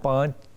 5,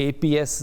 APS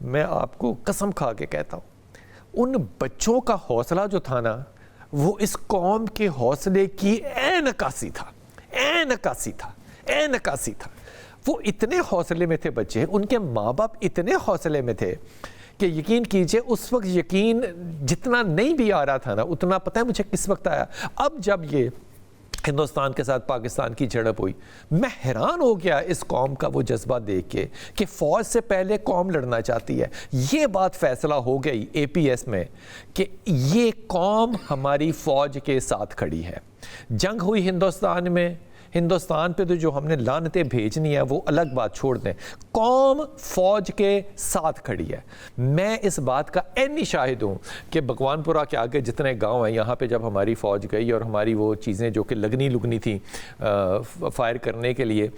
میں آپ کو قسم کھا کے کہتا ہوں ان بچوں کا حوصلہ جو تھا نا وہ اس قوم کے حوصلے کی عین عکاسی تھا، عین عکاسی تھا، عین عکاسی تھا۔ وہ اتنے حوصلے میں تھے بچے، ان کے ماں باپ اتنے حوصلے میں تھے کہ یقین کیجئے اس وقت یقین جتنا نہیں بھی آ رہا تھا نا اتنا پتہ ہے مجھے کس وقت آیا، اب جب یہ ہندوستان کے ساتھ پاکستان کی جھڑپ ہوئی، میں حیران ہو گیا اس قوم کا وہ جذبہ دیکھ کے کہ فوج سے پہلے قوم لڑنا چاہتی ہے۔ یہ بات فیصلہ ہو گئی اے پی ایس میں کہ یہ قوم ہماری فوج کے ساتھ کھڑی ہے۔ جنگ ہوئی ہندوستان میں، ہندوستان پہ تو جو ہم نے لعنتیں بھیجنی ہے وہ الگ بات چھوڑ دیں، قوم فوج کے ساتھ کھڑی ہے۔ میں اس بات کا عینی شاہد ہوں کہ بھگوان پورہ کے آگے جتنے گاؤں ہیں یہاں پہ جب ہماری فوج گئی اور ہماری وہ چیزیں جو کہ لگنی تھیں فائر کرنے کے لیے،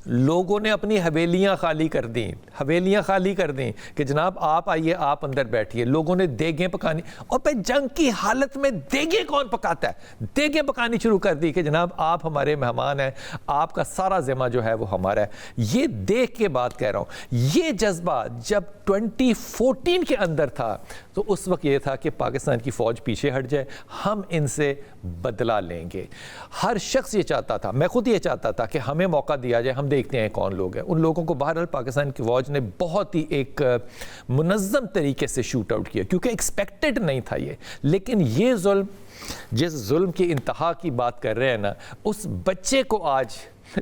لوگوں نے اپنی حویلیاں خالی کر دیں، حویلیاں خالی کر دیں کہ جناب آپ آئیے، آپ اندر بیٹھیے۔ لوگوں نے دیگیں پکانی، اور پھر جنگ کی حالت میں دیگیں کون پکاتا ہے؟ دیگیں پکانی شروع کر دی کہ جناب آپ ہمارے مہمان ہیں، آپ کا سارا ذمہ جو ہے وہ ہمارا ہے۔ یہ دیکھ کے بات کہہ رہا ہوں، یہ جذبہ جب 2014 کے اندر تھا تو اس وقت یہ تھا کہ پاکستان کی فوج پیچھے ہٹ جائے، ہم ان سے بدلہ لیں گے۔ ہر شخص یہ چاہتا تھا، میں خود یہ چاہتا تھا کہ ہمیں موقع دیا جائے، ہم دیکھتے ہیں کون لوگ ہیں۔ ان لوگوں کو بہرحال پاکستان کی فوج نے بہت ہی ایک منظم طریقے سے شوٹ آؤٹ کیا کیونکہ ایکسپیکٹڈ نہیں تھا یہ۔ لیکن یہ ظلم، جس ظلم کی انتہا کی بات کر رہے ہیں نا، اس بچے کو آج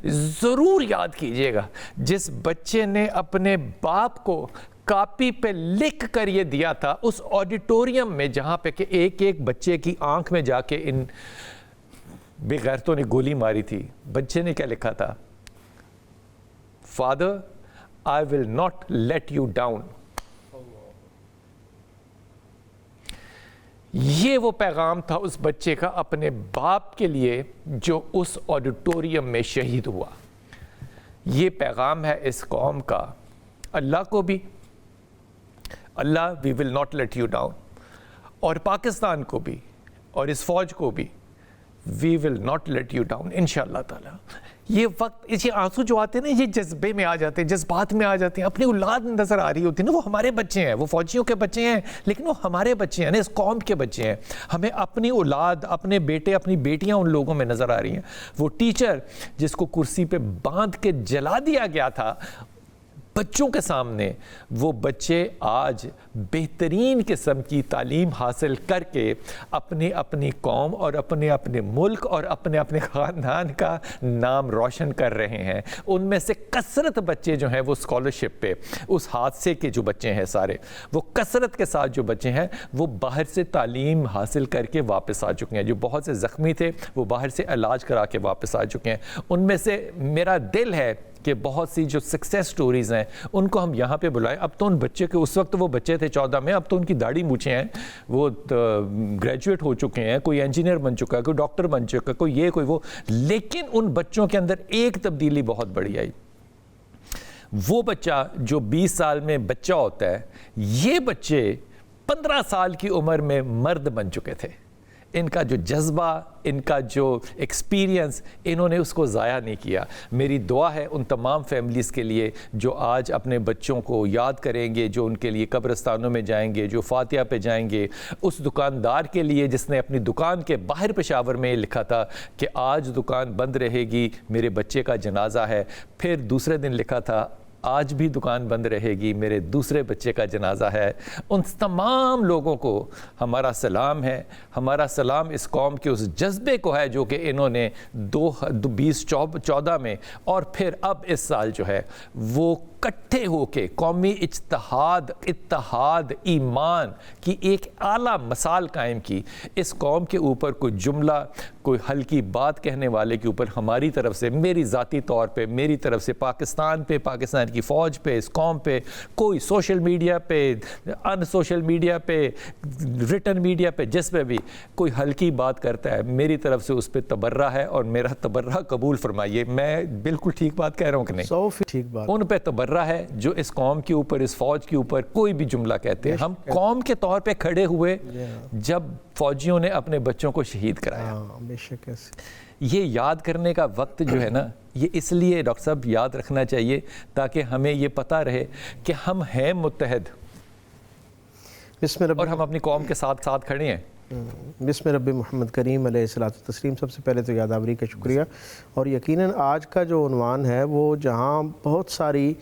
ضرور یاد کیجئے گا جس بچے نے اپنے باپ کو کاپی پہ لکھ کر یہ دیا تھا اس آڈیٹوریم میں جہاں پہ کہ ایک ایک بچے کی آنکھ میں جا کے ان بے غیرتوں نے گولی ماری تھی۔ بچے نے کیا لکھا تھا؟ Father, I will not let you down۔ یہ وہ پیغام تھا اس بچے کا اپنے باپ کے لیے جو اس آڈیٹوریم میں شہید ہوا۔ یہ پیغام ہے اس قوم کا اللہ کو بھی، اللہ we will not let you down، اور پاکستان کو بھی اور اس فوج کو بھی we will not let you down انشاءاللہ تعالی۔ یہ وقت، یہ آنسو جو آتے ہیں نا، یہ جذبے میں آ جاتے ہیں، جذبات میں آ جاتے ہیں، اپنی اولاد نظر آ رہی ہوتی ہے نا، وہ ہمارے بچے ہیں، وہ فوجیوں کے بچے ہیں لیکن وہ ہمارے بچے ہیں نا، اس قوم کے بچے ہیں۔ ہمیں اپنی اولاد، اپنے بیٹے، اپنی بیٹیاں ان لوگوں میں نظر آ رہی ہیں۔ وہ ٹیچر جس کو کرسی پہ باندھ کے جلا دیا گیا تھا بچوں کے سامنے، وہ بچے آج بہترین قسم کی تعلیم حاصل کر کے اپنی اپنی قوم اور اپنے اپنے ملک اور اپنے اپنے خاندان کا نام روشن کر رہے ہیں۔ ان میں سے کثرت بچے جو ہیں وہ اسکالرشپ پہ، اس حادثے کے جو بچے ہیں سارے، وہ کثرت کے ساتھ جو بچے ہیں وہ باہر سے تعلیم حاصل کر کے واپس آ چکے ہیں۔ جو بہت سے زخمی تھے وہ باہر سے علاج کرا کے واپس آ چکے ہیں۔ ان میں سے میرا دل ہے کہ بہت سی جو سکسیس سٹوریز ہیں ان کو ہم یہاں پہ بلائیں۔ اب تو ان بچے کے، اس وقت وہ بچے تھے 14 میں، اب تو ان کی داڑھی مونچھیں ہیں، وہ گریجویٹ ہو چکے ہیں، کوئی انجینئر بن چکا ہے، کوئی ڈاکٹر بن چکا ہے، کوئی یہ کوئی وہ۔ لیکن ان بچوں کے اندر ایک تبدیلی بہت بڑی آئی۔ وہ بچہ جو 20 سال میں بچہ ہوتا ہے، یہ بچے 15 سال کی عمر میں مرد بن چکے تھے۔ ان کا جو جذبہ، ان کا جو ایکسپیرینس، انہوں نے اس کو ضائع نہیں کیا۔ میری دعا ہے ان تمام فیملیز کے لیے جو آج اپنے بچوں کو یاد کریں گے، جو ان کے لیے قبرستانوں میں جائیں گے، جو فاتحہ پہ جائیں گے۔ اس دکاندار کے لیے جس نے اپنی دکان کے باہر پشاور میں لکھا تھا کہ آج دکان بند رہے گی، میرے بچے کا جنازہ ہے، پھر دوسرے دن لکھا تھا آج بھی دکان بند رہے گی، میرے دوسرے بچے کا جنازہ ہے۔ ان تمام لوگوں کو ہمارا سلام ہے، ہمارا سلام اس قوم کے اس جذبے کو ہے جو کہ انہوں نے 2014 میں اور پھر اب اس سال جو ہے وہ کٹھے ہو کے قومی اتحاد ایمان کی ایک اعلیٰ مثال قائم کی۔ اس قوم کے اوپر کوئی جملہ، کوئی ہلکی بات کہنے والے کے اوپر ہماری طرف سے، میری ذاتی طور پہ، میری طرف سے پاکستان پہ، پاکستان کی فوج پہ، اس قوم پہ، کوئی سوشل میڈیا پہ، ان سوشل میڈیا پہ، ریٹن میڈیا پہ، جس پہ بھی کوئی ہلکی بات کرتا ہے، میری طرف سے اس پہ تبرہ ہے اور میرا تبرہ قبول فرمائیے۔ میں بالکل ٹھیک بات کہہ رہا ہوں کہ نہیں؟ 100% ٹھیک بات۔ ان پہ تبرہ ہے جو اس قوم کے اوپر، اس فوج کے اوپر کوئی بھی جملہ کہتے ہیں۔ ہم قوم کے طور پہ کھڑے ہوئے جب فوجیوں نے اپنے بچوں کو شہید کرایا۔ بے شک ایسے یہ یاد کرنے کا وقت جو ہے نا یہ اس لیے ڈاکٹر صاحب یاد رکھنا چاہیے تاکہ ہمیں یہ پتہ رہے کہ ہم ہیں متحد اور ہم اپنی قوم کے ساتھ ساتھ کھڑے ہیں. بسم رب محمد کریم علیہ الصلوۃ والتسلیم. سب سے پہلے تو یادآوری کا شکریہ. اور یقیناً آج کا جو عنوان ہے وہ جہاں بہت ساری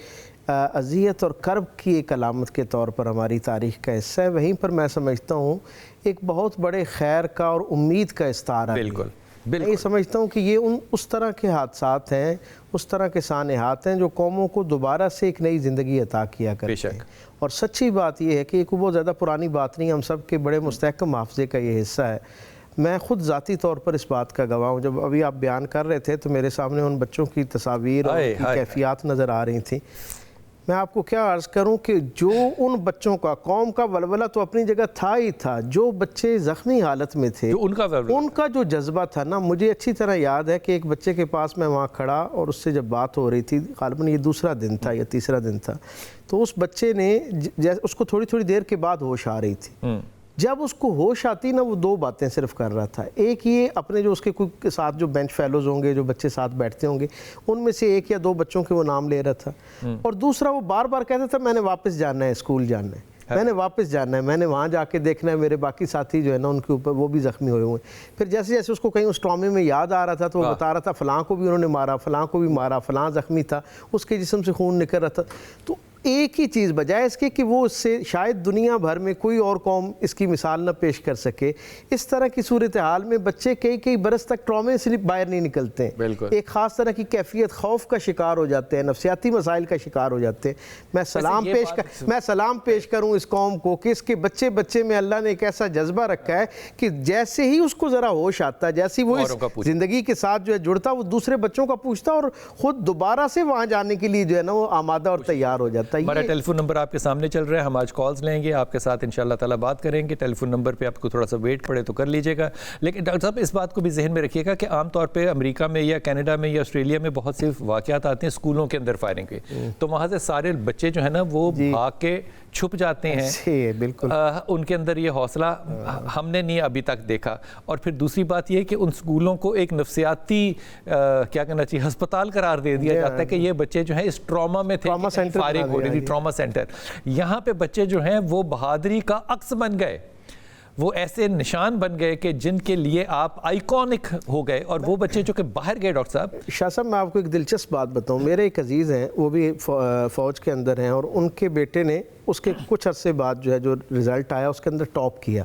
اذیت اور کرب کی ایک علامت کے طور پر ہماری تاریخ کا حصہ ہے، وہیں پر میں سمجھتا ہوں ایک بہت بڑے خیر کا اور امید کا استعارہ. بالکل میں یہ سمجھتا ہوں کہ یہ اس طرح کے حادثات ہیں، اس طرح کے سانحات ہیں جو قوموں کو دوبارہ سے ایک نئی زندگی عطا کیا کرتے ہیں. اور سچی بات یہ ہے کہ ایک بہت زیادہ پرانی بات نہیں، ہم سب کے بڑے مستحکم حافظے کا یہ حصہ ہے. میں خود ذاتی طور پر اس بات کا گواہ ہوں. جب ابھی آپ بیان کر رہے تھے تو میرے سامنے ان بچوں کی تصاویر اور ان کی کیفیات نظر آ رہی تھیں. میں آپ کو کیا عرض کروں کہ جو ان بچوں کا قوم کا ولولہ تو اپنی جگہ تھا ہی تھا، جو بچے زخمی حالت میں تھے ان کا جو جذبہ تھا نا، مجھے اچھی طرح یاد ہے کہ ایک بچے کے پاس میں وہاں کھڑا اور اس سے جب بات ہو رہی تھی، غالباً یہ دوسرا دن تھا یا تیسرا دن تھا، تو اس بچے نے اس کو تھوڑی دیر کے بعد ہوش آ رہی تھی. جب اس کو ہوش آتی نا، وہ دو باتیں صرف کر رہا تھا. ایک یہ اپنے جو اس کے کوئی ساتھ جو بینچ فیلوز ہوں گے، جو بچے ساتھ بیٹھتے ہوں گے، ان میں سے ایک یا دو بچوں کے وہ نام لے رہا تھا. اور دوسرا وہ بار بار کہتا تھا میں نے واپس جانا ہے، اسکول جانا ہے، میں نے واپس جانا ہے، میں نے وہاں جا کے دیکھنا ہے میرے باقی ساتھی جو ہے نا ان کے اوپر وہ بھی زخمی ہوئے ہوئے ہیں. پھر جیسے جیسے اس کو کہیں اس ٹرامے میں یاد آ رہا تھا تو وہ بتا رہا تھا فلاں کو بھی انہوں نے مارا، فلاں کو بھی مارا، فلاں زخمی تھا، اس کے جسم سے خون نکل رہا تھا. تو ایک ہی چیز بجائے اس کے کہ وہ اس سے شاید دنیا بھر میں کوئی اور قوم اس کی مثال نہ پیش کر سکے، اس طرح کی صورتحال میں بچے کئی برس تک ٹرامے سے باہر نہیں نکلتے ہیں. ایک خاص طرح کی کیفیت خوف کا شکار ہو جاتے ہیں، نفسیاتی مسائل کا شکار ہو جاتے ہیں. میں سلام پیش کروں اس قوم کو کہ اس کے بچے میں اللہ نے ایک ایسا جذبہ رکھا ہے کہ جیسے ہی اس کو ذرا ہوش آتا، جیسے وہ اس زندگی کے ساتھ جو ہے جڑتا، وہ دوسرے بچوں کا پوچھتا اور خود دوبارہ سے وہاں جانے کے لیے جو ہے نا وہ آمادہ اور تیار ہو جاتا. ہمارا ٹیلی فون نمبر آپ کے سامنے چل رہا ہے، ہم آج کالز لیں گے، آپ کے ساتھ انشاءاللہ تعالی بات کریں گے. ٹیلی فون نمبر پہ آپ کو تھوڑا سا ویٹ پڑے تو کر لیجئے گا. لیکن ڈاکٹر صاحب اس بات کو بھی ذہن میں رکھیے گا کہ عام طور پہ امریکہ میں یا کینیڈا میں یا آسٹریلیا میں بہت سے واقعات آتے ہیں اسکولوں کے اندر فائرنگ کے، تو وہاں سے سارے بچے جو ہیں نا وہ بھاگ کے چھپ جاتے ہیں. بالکل ان کے اندر یہ حوصلہ ہم نے نہیں ابھی تک دیکھا. اور پھر دوسری بات یہ کہ ان اسکولوں کو ایک نفسیاتی کیا کہنا چاہیے ہسپتال قرار دے دیا جاتا ہے کہ یہ بچے جو ہیں اس ٹراما میں تھے، فائرنگ ہو رہی تھی، ٹراما سینٹر. یہاں پہ بچے جو ہیں وہ بہادری کا عکس بن گئے، وہ ایسے نشان بن گئے کہ جن کے لیے آپ آئیکونک ہو گئے. اور وہ بچے جو کہ باہر گئے ڈاکٹر صاحب. شاہ صاحب میں آپ کو ایک دلچسپ بات بتاؤں. میرے ایک عزیز ہیں، وہ بھی فوج کے اندر ہیں، اور ان کے بیٹے نے اس کے کچھ عرصے بعد جو ہے جو رزلٹ آیا اس کے اندر ٹاپ کیا،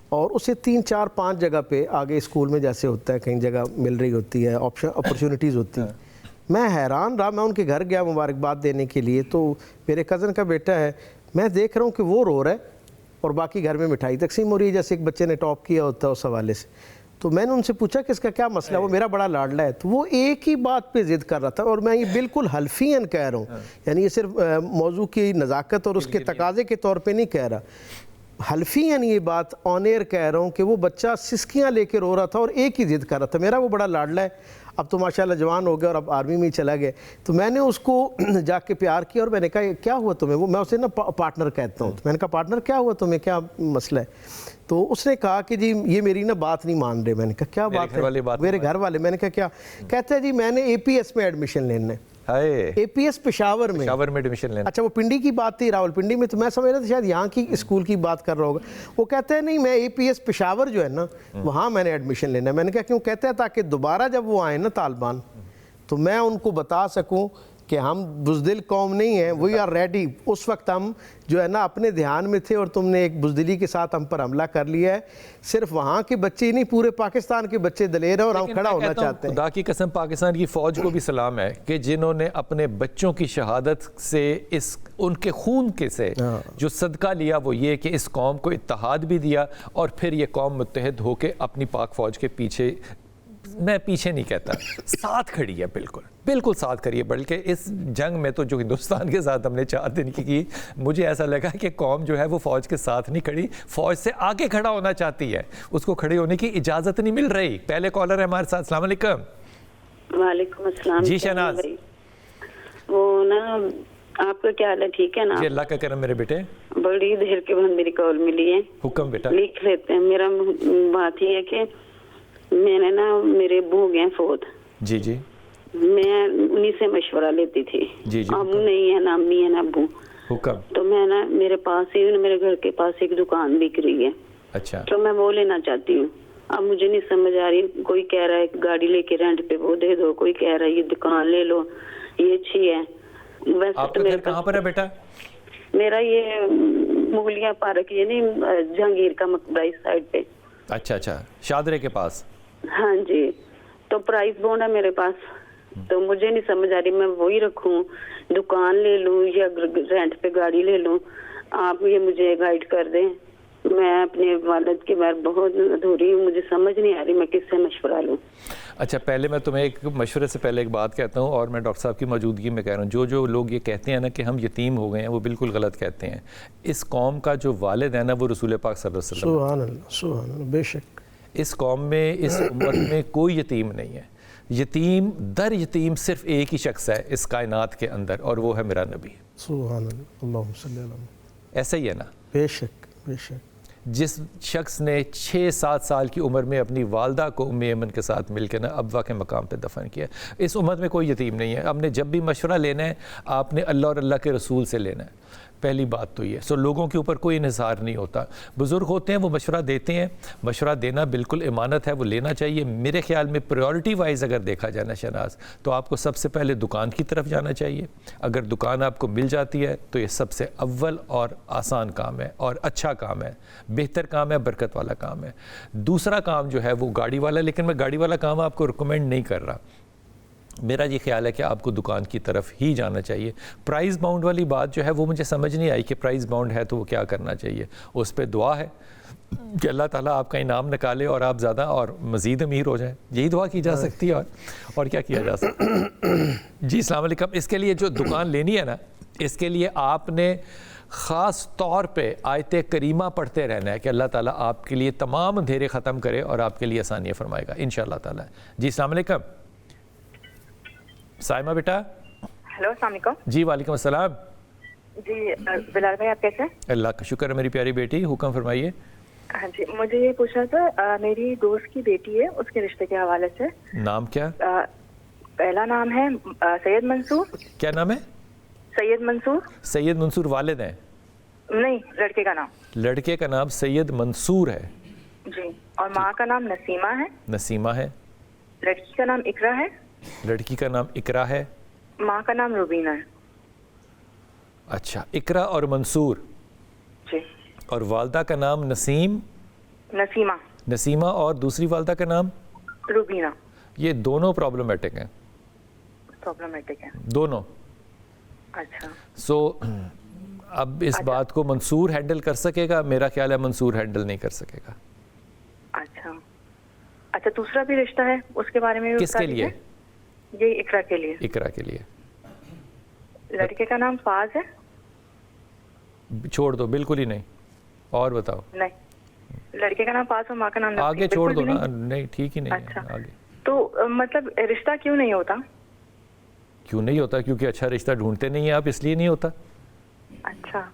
اور اسے 3 4 5 جگہ پہ آگے اسکول میں جیسے ہوتا ہے کہیں جگہ مل رہی ہوتی ہے، اپرچونٹیز ہوتی ہیں. میں حیران رہا. میں ان کے گھر گیا مبارکباد دینے کے لیے، تو میرے کزن کا بیٹا ہے، میں دیکھ رہا ہوں کہ وہ رو رہا ہے اور باقی گھر میں مٹھائی تقسیم ہو رہی ہے جیسے ایک بچے نے ٹاپ کیا ہوتا ہے اس حوالے سے. تو میں نے ان سے پوچھا کہ اس کا کیا مسئلہ ہے، وہ میرا بڑا لاڈلا ہے. تو وہ ایک ہی بات پہ ضد کر رہا تھا، اور میں یہ بالکل حلفیاً کہہ رہا ہوں، یعنی یہ صرف موضوع کی نزاکت اور اس کے تقاضے کے طور پہ نہیں کہہ رہا، حلفیاً یہ بات آن ایئر کہہ رہا ہوں کہ وہ بچہ سسکیاں لے کے رو رہا تھا اور ایک ہی ضد کر رہا تھا. میرا وہ بڑا لاڈلا ہے، اب تو ماشاءاللہ جوان ہو گیا اور اب آرمی میں ہی چلا گیا. تو میں نے اس کو جا کے پیار کیا اور میں نے کہا کیا ہوا تمہیں، وہ میں اسے نا پارٹنر کہتا ہوں. تو میں نے کہا پارٹنر کیا ہوا تمہیں، کیا مسئلہ ہے؟ تو اس نے کہا کہ جی یہ میری نا بات نہیں مان رہے. میں نے کہا کیا بات ہے؟ میرے گھر والے. میں نے کہا کیا؟ کہتا ہے جی میں نے اے پی ایس میں ایڈمیشن لینا ہے. اے پی ایس پشاور میں ایڈمیشن لینا. اچھا وہ پنڈی کی بات تھی، راول پنڈی میں. تو میں سمجھ رہا تھا شاید یہاں کی اسکول کی بات کر رہا ہوگا. وہ کہتا ہے نہیں میں اے پی ایس پشاور جو ہے نا وہاں میں نے ایڈمیشن لینا ہے. میں نے کہا کیوں؟ کہتا ہے تاکہ دوبارہ جب وہ آئیں نا طالبان تو میں ان کو بتا سکوں کہ ہم بزدل قوم نہیں ہیں، وی آر ریڈی. اس وقت ہم جو ہے نا اپنے دھیان میں تھے اور تم نے ایک بزدلی کے ساتھ ہم پر حملہ کر لیا ہے. صرف وہاں کے بچے نہیں، پورے پاکستان کے بچے دلیر ہیں اور ہم کھڑا ہونا چاہتے ہیں. خدا کی قسم پاکستان کی فوج کو بھی سلام ہے کہ جنہوں نے اپنے بچوں کی شہادت سے ان کے خون کے سے جو صدقہ لیا وہ یہ کہ اس قوم کو اتحاد بھی دیا، اور پھر یہ قوم متحد ہو کے اپنی پاک فوج کے پیچھے، میں پیچھے نہیں کہتا، ساتھ کھڑی ہے، بالکل ساتھ کھڑی ہے. بلکہ اس جنگ میں تو جو ہندوستان کے ساتھ ہم نے 4 دن کی، مجھے ایسا لگا کہ قوم جو ہے وہ فوج کے ساتھ نہیں کھڑی، فوج سے آگے کھڑا ہونا چاہتی ہے، اس کو کھڑے ہونے کی اجازت نہیں مل رہی. پہلے کالر ہے ہمارے ساتھ. السلام علیکم. وعلیکم السلام. جی شہناز. وہ نا آپ کا کیا حال ہے؟ ٹھیک ہے نا؟ جی اللہ کا کرم میرے بیٹے. بڑی دیر کے بعد میری کال ملی ہے. حکم بیٹا. لکھ لیتے ہیں. میرا بات یہ ہے کہ میں نے نا میرے ابو ہو گئے فوت. جی جی میں انہیں سے مشورہ لیتی تھی. جی جی ابو نہیں ہے نا امی ہے نا ابو. حکم. تو میں نا میرے پاس ہی میرے گھر کے پاس ایک دکان بک رہی ہے. اچھا. تو میں وہ لینا چاہتی ہوں. اب مجھے نہیں سمجھ آ رہی, کوئی کہہ رہا ہے گاڑی لے کے رینٹ پہ وہ دے دو, کوئی کہہ رہا ہے یہ دکان لے لو یہ اچھی ہے. ویسے آپ کا گھر کہاں پر ہے بیٹا؟ میرا یہ مغلیہ پارک, یہ نہیں جہانگیر کا مقبرہ اس سائڈ پہ. اچھا اچھا, شادرے کے پاس. ہاں جی. تو پرائز بونڈ ہے میرے پاس, تو مجھے نہیں سمجھ آ رہی میں وہی رکھوں, دکان لے لوں یا رینٹ پہ گاڑی لے لوں. آپ یہ مجھے گائیڈ کر دیں. میں اپنے والد کے بعد بہت ادھوری ہوں, مجھے سمجھ نہیں آ رہی میں کس سے مشورہ لوں. اچھا, پہلے میں تمہیں ایک مشورے سے پہلے ایک بات کہتا ہوں, اور میں ڈاکٹر صاحب کی موجودگی میں کہہ رہا ہوں, جو لوگ یہ کہتے ہیں نا کہ ہم یتیم ہو گئے ہیں, وہ بالکل غلط کہتے ہیں. اس قوم کا جو والد ہے نا وہ رسول پاک صلی اللہ علیہ وسلم. سبحان اللہ سبحان اللہ, بے شک. اس قوم میں, اس امت میں کوئی یتیم نہیں ہے. یتیم در یتیم صرف ایک ہی شخص ہے اس کائنات کے اندر, اور وہ ہے میرا نبی. سبحان اللہ, اللہم صلی اللہ علیہ. ایسا ہی ہے نا؟ بے شک بے شک. جس شخص نے 6-7 سال کی عمر میں اپنی والدہ کو ام ایمن کے ساتھ مل کے نا ابوا کے مقام پہ دفن کیا, اس امت میں کوئی یتیم نہیں ہے. آپ نے جب بھی مشورہ لینا ہے آپ نے اللہ اور اللہ کے رسول سے لینا ہے. پہلی بات تو یہ. لوگوں کے اوپر کوئی انحصار نہیں ہوتا. بزرگ ہوتے ہیں وہ مشورہ دیتے ہیں, مشورہ دینا بالکل امانت ہے, وہ لینا چاہیے. میرے خیال میں پریورٹی وائز اگر دیکھا جائے نا شہناز, تو آپ کو سب سے پہلے دکان کی طرف جانا چاہیے. اگر دکان آپ کو مل جاتی ہے تو یہ سب سے اول اور آسان کام ہے اور اچھا کام ہے, بہتر کام ہے, برکت والا کام ہے. دوسرا کام جو ہے وہ گاڑی والا, لیکن میں گاڑی والا کام آپ کو ریکمینڈ نہیں کر رہا. میرا یہ خیال ہے کہ آپ کو دکان کی طرف ہی جانا چاہیے. پرائز باؤنڈ والی بات جو ہے وہ مجھے سمجھ نہیں آئی کہ پرائز باؤنڈ ہے تو وہ کیا کرنا چاہیے. اس پہ دعا ہے کہ اللہ تعالیٰ آپ کا انعام نکالے اور آپ زیادہ اور مزید امیر ہو جائیں. یہی دعا کی جا سکتی ہے, اور کیا کیا جا سکتا ہے. جی السلام علیکم. اس کے لیے جو دکان لینی ہے نا, اس کے لیے آپ نے خاص طور پہ آیت کریمہ پڑھتے رہنا ہے کہ اللہ تعالیٰ آپ کے لیے تمام اندھیرے ختم کرے اور آپ کے لیے آسانیاں فرمائے گا انشاءاللہ تعالیٰ. جی السلام علیکم. سائمہ بیٹا. ہیلو السلام علیکم. جی وعلیکم السلام. جی بلال بھائی آپ کیسے ہیں؟ اللہ کا شکر ہے میری پیاری بیٹی, حکم فرمائیے. ہاں جی, مجھے یہ پوچھنا تھا, میری دوست کی بیٹی ہے, اس کے رشتے کے حوالے سے. نام کیا؟ پہلا نام ہے سید منصور. کیا نام ہے؟ سید منصور. سید منصور والد ہیں؟ نہیں, لڑکے کا نام. لڑکے کا نام سید منصور ہے. جی. اور ماں کا نام نسیمہ ہے. نسیمہ ہے. لڑکی کا نام اقرا ہے. لڑکی کا نام اقرا ہے. ماں کا نام روبینہ ہے. اچھا, اقرا اور منصور. جی. اور والدہ کا نام نسیمہ. نسیمہ. اور دوسری والدہ کا نام روبینہ. یہ دونوں پرابلمٹک ہیں. پرابلمٹک ہیں دونوں. اچھا. اب اس بات کو منصور ہینڈل کر سکے گا؟ میرا خیال ہے منصور ہینڈل نہیں کر سکے گا. اچھا. اچھا, دوسرا بھی رشتہ ہے, اس کے بارے میں کس کے لیے؟ یہ اقرا کے لیے. اقرا کے لیے. لڑکے کا نام فاز ہے. چھوڑ دو, بالکل ہی نہیں. اور بتاؤ. نہیں, لڑکے کا نام فاز اور ماں کا نام. آگے چھوڑ دو نا. نہیں ٹھیک ہی نہیں. اچھا. آگے تو مطلب رشتہ کیوں نہیں ہوتا؟ کیوں نہیں ہوتا؟ کیونکہ اچھا رشتہ ڈھونڈتے نہیں ہیں آپ, اس لیے نہیں ہوتا. اچھا.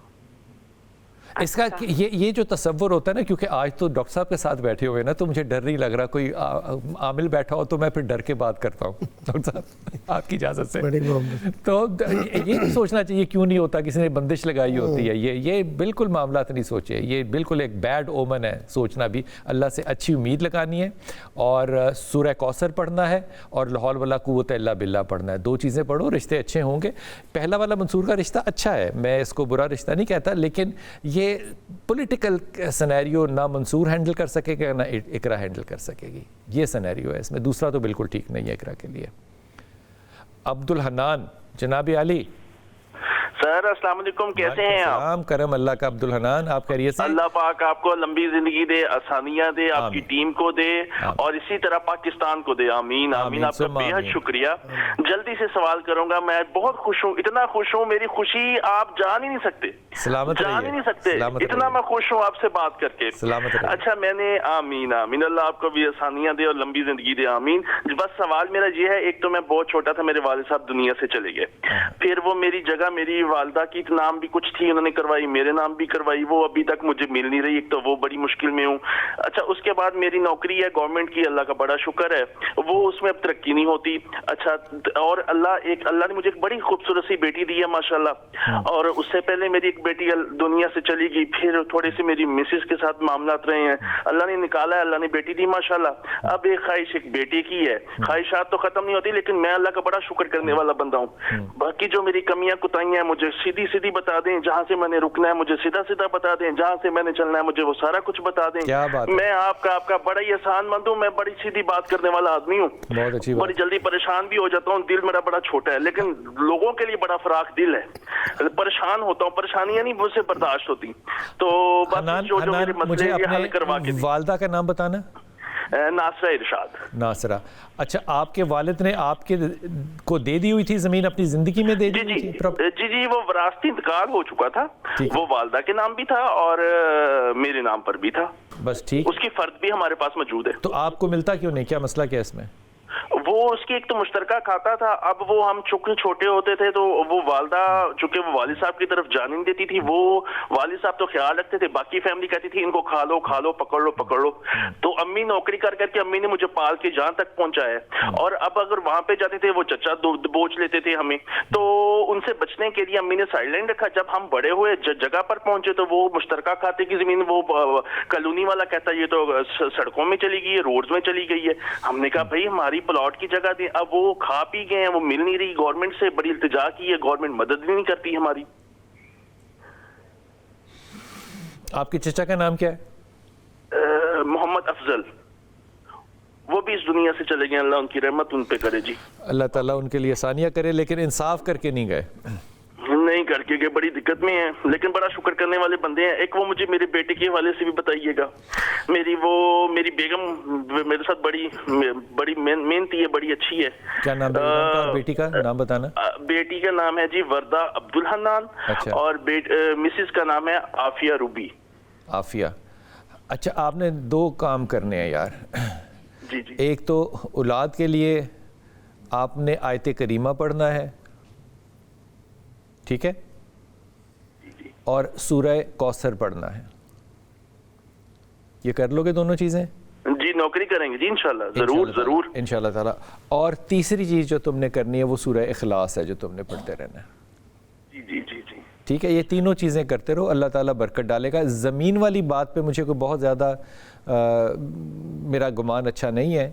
اس کا یہ جو تصور ہوتا ہے نا, کیونکہ آج تو ڈاکٹر صاحب کے ساتھ بیٹھے ہوئے نا, تو مجھے ڈر نہیں لگ رہا. کوئی عامل بیٹھا ہو تو میں پھر ڈر کے بات کرتا ہوں ڈاکٹر صاحب آپ کی اجازت سے. تو یہ سوچنا چاہیے کیوں نہیں ہوتا, کسی نے بندش لگائی ہوتی ہے. یہ بالکل معاملات نہیں سوچے, یہ بالکل ایک بیڈ اومن ہے سوچنا بھی. اللہ سے اچھی امید لگانی ہے, اور سورہ کوثر پڑھنا ہے, اور لا حول ولا قوت الا باللہ پڑھنا ہے. 2 چیزیں پڑھو, رشتے اچھے ہوں گے. پہلا والا منصور کا رشتہ اچھا ہے, میں اس کو برا رشتہ نہیں کہتا, لیکن یہ پولیٹیکل سینیریو نہ منصور ہینڈل کر سکے گا نہ اقرا ہینڈل کر سکے گی. یہ سینیریو ہے اس میں. دوسرا تو بالکل ٹھیک نہیں ہے اقرا کے لیے. عبد الحنان. جناب علی. سر السلام علیکم, کیسے ہیں آپ؟ سلام کرم اللہ کا. عبد الحنان آپ خیریت سے؟ اللہ پاک آپ کو لمبی زندگی دے, آسانیاں دے, آپ کی ٹیم کو دے, اور اسی طرح پاکستان کو دے. آمین آمین. آپ کا بے حد شکریہ. جلدی سے سوال کروں گا. میں بہت خوش ہوں, اتنا خوش ہوں, میری خوشی آپ جان ہی نہیں سکتے. سلامت جان ہی نہیں سکتے, اتنا میں خوش ہوں آپ سے بات کر کے. اچھا, میں نے آمین آمین, اللہ آپ کو بھی آسانیاں دے اور لمبی زندگی دے. آمین. بس سوال میرا یہ ہے, ایک تو میں بہت چھوٹا تھا, میرے والد صاحب دنیا سے چلے گئے, پھر وہ میری جگہ میری والدہ کی نام بھی کچھ تھی, انہوں نے کروائی, میرے نام بھی کروائی, وہ ابھی تک مجھے مل نہیں رہی, ایک تو وہ بڑی مشکل میں ہوں. اچھا اس کے بعد میری نوکری ہے گورنمنٹ کی, اللہ کا بڑا شکر ہے, وہ اس میں اب ترقی نہیں ہوتی. اچھا اور اللہ نے مجھے ایک بڑی خوبصورت سی بیٹی دی ہے ماشاءاللہ, اور اس سے پہلے میری ایک بیٹی دنیا سے چلی گئی, پھر تھوڑے سے میری مسز کے ساتھ معاملات رہے ہیں, اللہ نے نکالا ہے, اللہ نے بیٹی دی ماشاءاللہ. اب ایک خواہش ایک بیٹی کی ہے, خواہشات تو ختم نہیں ہوتی, لیکن میں اللہ کا بڑا شکر کرنے والا بندہ ہوں. باقی جو میری کمیاں کوتاہیاں ہیں مجھے سیدھی سیدھی بتا دیں, جہاں سے میں نے رکنا ہے مجھے سیدھا سیدھا بتا دیں, جہاں سے میں نے چلنا ہے مجھے وہ سارا کچھ بتا دیں. میں آپ کا بڑا ہی احسان مند ہوں, میں بڑی سیدھی بات کرنے والا آدمی ہوں, بڑی جلدی پریشان بھی ہو جاتا ہوں, دل میرا بڑا چھوٹا ہے لیکن لوگوں کے لیے بڑا فراخ دل ہے, پریشان ہوتا ہوں, پریشانیاں نہیں مجھ سے برداشت ہوتی. تو بس جو میرے مسئلے یہ حل کروا کے. والدہ کا نام بتانا. ناصرہ ارشاد. ناصرہ, اچھا آپ کے والد نے آپ کے کو دے دی ہوئی تھی زمین, اپنی زندگی میں دے دی ہوئی تھی؟ جی وہ وراثتی انتقال ہو چکا تھا, وہ والدہ کے نام بھی تھا اور میرے نام پر بھی تھا. بس ٹھیک, اس کی فرد بھی ہمارے پاس موجود ہے. تو آپ کو ملتا کیوں نہیں, کیا مسئلہ کیا اس میں؟ وہ اس کی ایک تو مشترکہ کھاتا تھا, اب وہ ہم چونکہ چھوٹے ہوتے تھے تو وہ والدہ چونکہ وہ والد صاحب کی طرف جانے نہیں دیتی تھی, وہ والد صاحب تو خیال رکھتے تھے, باقی فیملی کہتی تھی ان کو کھا لو پکڑ لو. تو امی نوکری کر کے امی نے مجھے پال کے جہاں تک پہنچایا, اور اب اگر وہاں پہ جاتے تھے وہ چچا بوجھ لیتے تھے ہمیں, تو ان سے بچنے کے لیے امی نے سائڈ لائن رکھا. جب ہم بڑے ہوئے جگہ پر پہنچے تو وہ مشترکہ کھاتے کی زمین, وہ کالونی والا کہتا یہ تو سڑکوں میں چلی گئی ہے, روڈز میں چلی گئی ہے. ہم نے کہا بھائی ہماری پلاٹ کی جگہ دی, اب وہ کھا پی گئے ہیں, وہ مل نہیں رہی, گورنمنٹ سے بڑی التجا کی ہے, گورنمنٹ مدد بھی نہیں کرتی ہماری. آپ کے چچا کا نام کیا ہے؟ محمد افضل, وہ بھی اس دنیا سے چلے گئے, اللہ ان کی رحمت ان پہ کرے. جی اللہ تعالیٰ ان کے لیے آسانیاں کرے, لیکن انصاف کر کے نہیں گئے. نہیں کر کے گئے, بڑی دقت میں ہیں, لیکن بڑا شکر کرنے والے بندے ہیں. ایک وہ مجھے میرے بیٹے کے حوالے سے بھی بتائیے گا. میری بیگم میرے ساتھ بڑی محنتی ہے, بڑی اچھی ہے. کیا نام ہے اور بیٹی کا نام بتانا؟ بیٹی کا نام ہے جی وردہ عبدالحنان, اور مسز کا نام ہے عافیہ روبی. عافیہ, اچھا آپ نے دو کام کرنے ہیں یار. جی ایک تو اولاد کے لیے آپ نے آیت کریمہ پڑھنا ہے, ٹھیک ہے, اور سورہ کوثر پڑھنا ہے. یہ کر لو گے دونوں چیزیں؟ جی نوکری کریں گے جی انشاءاللہ, ضرور انشاءاللہ تعالیٰ. اور تیسری چیز جو تم نے کرنی ہے وہ سورہ اخلاص ہے, جو تم نے پڑھتے رہنا ہے. جی ٹھیک ہے, یہ تینوں چیزیں کرتے رہو, اللہ تعالیٰ برکت ڈالے گا. زمین والی بات پہ مجھے کوئی بہت زیادہ میرا گمان اچھا نہیں ہے,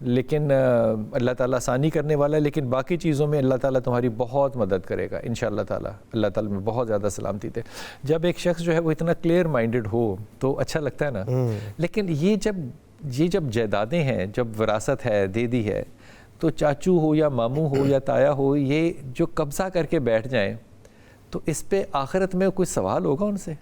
لیکن اللہ تعالیٰ آسانی کرنے والا ہے, لیکن باقی چیزوں میں اللہ تعالیٰ تمہاری بہت مدد کرے گا انشاءاللہ تعالیٰ. اللہ تعالیٰ میں بہت زیادہ سلامتی دے. جب ایک شخص جو ہے وہ اتنا کلیئر مائنڈڈ ہو تو اچھا لگتا ہے نا, لیکن یہ جب جائیدادیں ہیں, جب وراثت ہے دے دی ہے, تو چاچو ہو یا ماموں ہو یا تایا ہو, یہ جو قبضہ کر کے بیٹھ جائیں تو اس پہ آخرت میں کوئی سوال ہوگا ان سے.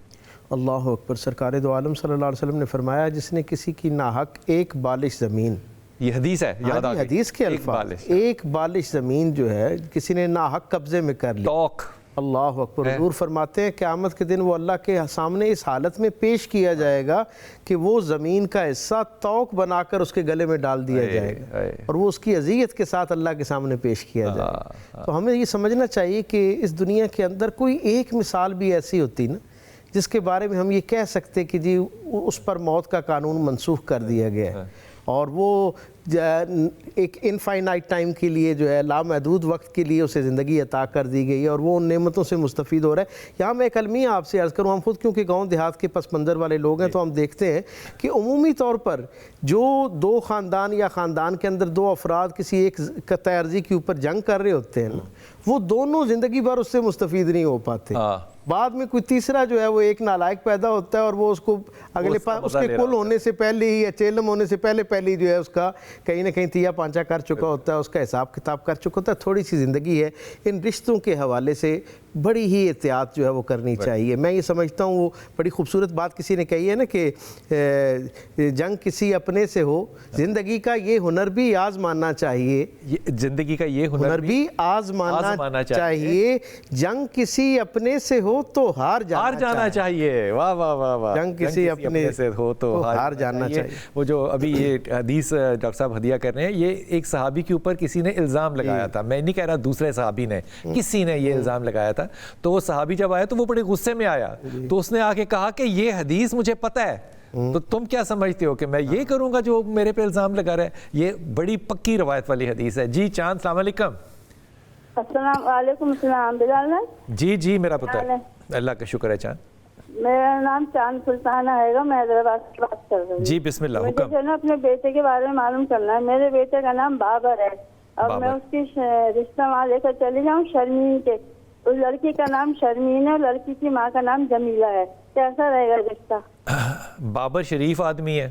اللہ اکبر. سرکار دو عالم صلی اللہ علیہ وسلم نے فرمایا جس نے کسی کی ناحق ایک بالش زمین, یہ حدیث ہے, یاد آ گئی, حدیث کے الفاظ, ایک بالش زمین جو ہے کسی نے ناحق قبضے میں کر لی, توق. اللہ اکبر. حضور فرماتے ہیں قیامت کے دن وہ اللہ کے سامنے اس حالت میں پیش کیا جائے گا کہ وہ زمین کا حصہ توق بنا کر اس کے گلے میں ڈال دیا جائے گا, اور وہ اس کی اذیت کے ساتھ اللہ کے سامنے پیش کیا جائے گا. تو ہمیں یہ سمجھنا چاہیے کہ اس دنیا کے اندر کوئی ایک مثال بھی ایسی ہوتی نا جس کے بارے میں ہم یہ کہہ سکتے کہ جی اس پر موت کا قانون منسوخ کر دیا گیا ہے, اور وہ ایک انفائنائٹ ٹائم کے لیے جو ہے لامحدود وقت کے لیے اسے زندگی عطا کر دی گئی ہے, اور وہ ان نعمتوں سے مستفید ہو رہا ہے. یہاں میں ایک المیہ آپ سے عرض کروں, ہم خود کیونکہ گاؤں دیہات کے پس منظر والے لوگ ہیں, تو ہم دیکھتے ہیں کہ عمومی طور پر جو دو خاندان یا خاندان کے اندر دو افراد کسی ایک قطع ارضی کے اوپر جنگ کر رہے ہوتے ہیں نا, وہ دونوں زندگی بھر اس سے مستفید نہیں ہو پاتے. بعد میں کوئی تیسرا جو ہے وہ ایک نالائق پیدا ہوتا ہے, اور وہ اس کو اگلے اس کے کل ہونے سے پہلے ہی یا چیلم ہونے سے پہلے جو ہے اس کا کہیں نہ کہیں تیا پانچا کر چکا ہوتا ہے, اس کا حساب کتاب کر چکا ہوتا ہے. تھوڑی سی زندگی ہے, ان رشتوں کے حوالے سے بڑی ہی احتیاط جو ہے وہ کرنی چاہیے. میں یہ سمجھتا ہوں وہ بڑی خوبصورت بات کسی نے کہی ہے نا کہ جنگ کسی اپنے سے ہو, زندگی کا یہ ہنر بھی آزمانا چاہیے, زندگی کا یہ ہنر بھی آزمانا چاہیے. جنگ کسی اپنے سے ہو تو ہار جانا چاہیے. واہ واہ واہ واہ. جنگ کسی اپنے سے ہو تو ہار جانا چاہیے. وہ جو ابھی یہ حدیث ڈاکٹر صاحب ہدیہ کر رہے ہیں, یہ ایک صحابی کے اوپر کسی نے الزام لگایا تھا. میں نہیں کہہ رہا دوسرے صحابی نے, کسی نے یہ الزام لگایا تھا تو وہ صحابی جب آیا تو وہ بڑے غصے میں آیا, تو اس نے آ کے کہا کہ یہ حدیث مجھے پتہ ہے, تو تم کیا سمجھتے ہو کہ میں یہ کروں گا جو میرے پہ الزام لگا رہا ہے. یہ بڑی پکی روایت والی حدیث ہے. جی چاند, السلام علیکم. السلام علیکم. السلام بلال. جی جی میرا پتہ ہے, اللہ کا شکر ہے. چاند, میرا نام چاند سلطانہ ہے گا, میں حیدرآباد سے بات کر رہی ہوں. جی بسم اللہ. مجھے جو ہے نا اپنے بیٹے کے بارے میں معلوم کرنا ہے. میرے بیٹے کا نام بابر ہے, اور میں اس کی رشتہ وہاں لے کر چلی جاؤں شرمین کے. اس لڑکی کا نام شرمین ہے اور لڑکی کی ماں کا نام جمیلہ ہے. کیسا رہے گا رشتہ؟ بابر شریف آدمی ہے,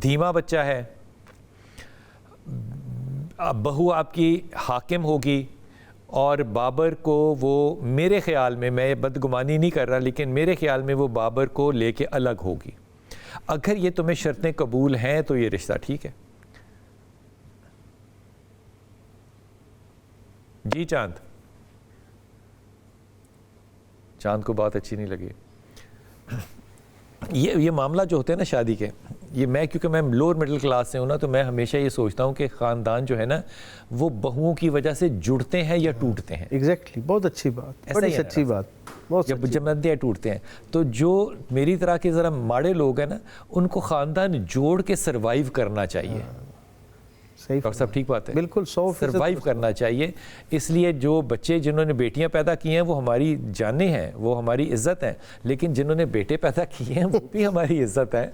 دھیما بچہ ہے, بہو آپ کی حاکم ہوگی, اور بابر کو وہ میرے خیال میں بدگمانی نہیں کر رہا, لیکن میرے خیال میں وہ بابر کو لے کے الگ ہوگی. اگر یہ تمہیں شرطیں قبول ہیں تو یہ رشتہ ٹھیک ہے. جی چاند, چاند کو بات اچھی نہیں لگی. یہ معاملہ جو ہوتے ہیں نا شادی کے, یہ میں کیونکہ میں لوور مڈل کلاس سے ہوں نا, تو میں ہمیشہ یہ سوچتا ہوں کہ خاندان جو ہے نا وہ بہوؤں کی وجہ سے جڑتے ہیں یا ٹوٹتے ہیں. ایگزیکٹلی, بہت اچھی بات, بڑی سچی بات, بہت جب جمدتے ہیں ٹوٹتے ہیں. تو جو میری طرح کے ذرا ماڑے لوگ ہیں نا, ان کو خاندان جوڑ کے سروائیو کرنا چاہیے. ڈاکٹر صاحب ٹھیک بات ہے, بالکل 100% سروائیو کرنا چاہیے. اس لیے جو بچے جنہوں نے بیٹیاں پیدا کی ہیں وہ ہماری جانیں ہیں, وہ ہماری عزت ہیں, لیکن جنہوں نے بیٹے پیدا کیے ہیں وہ بھی ہماری عزت ہے,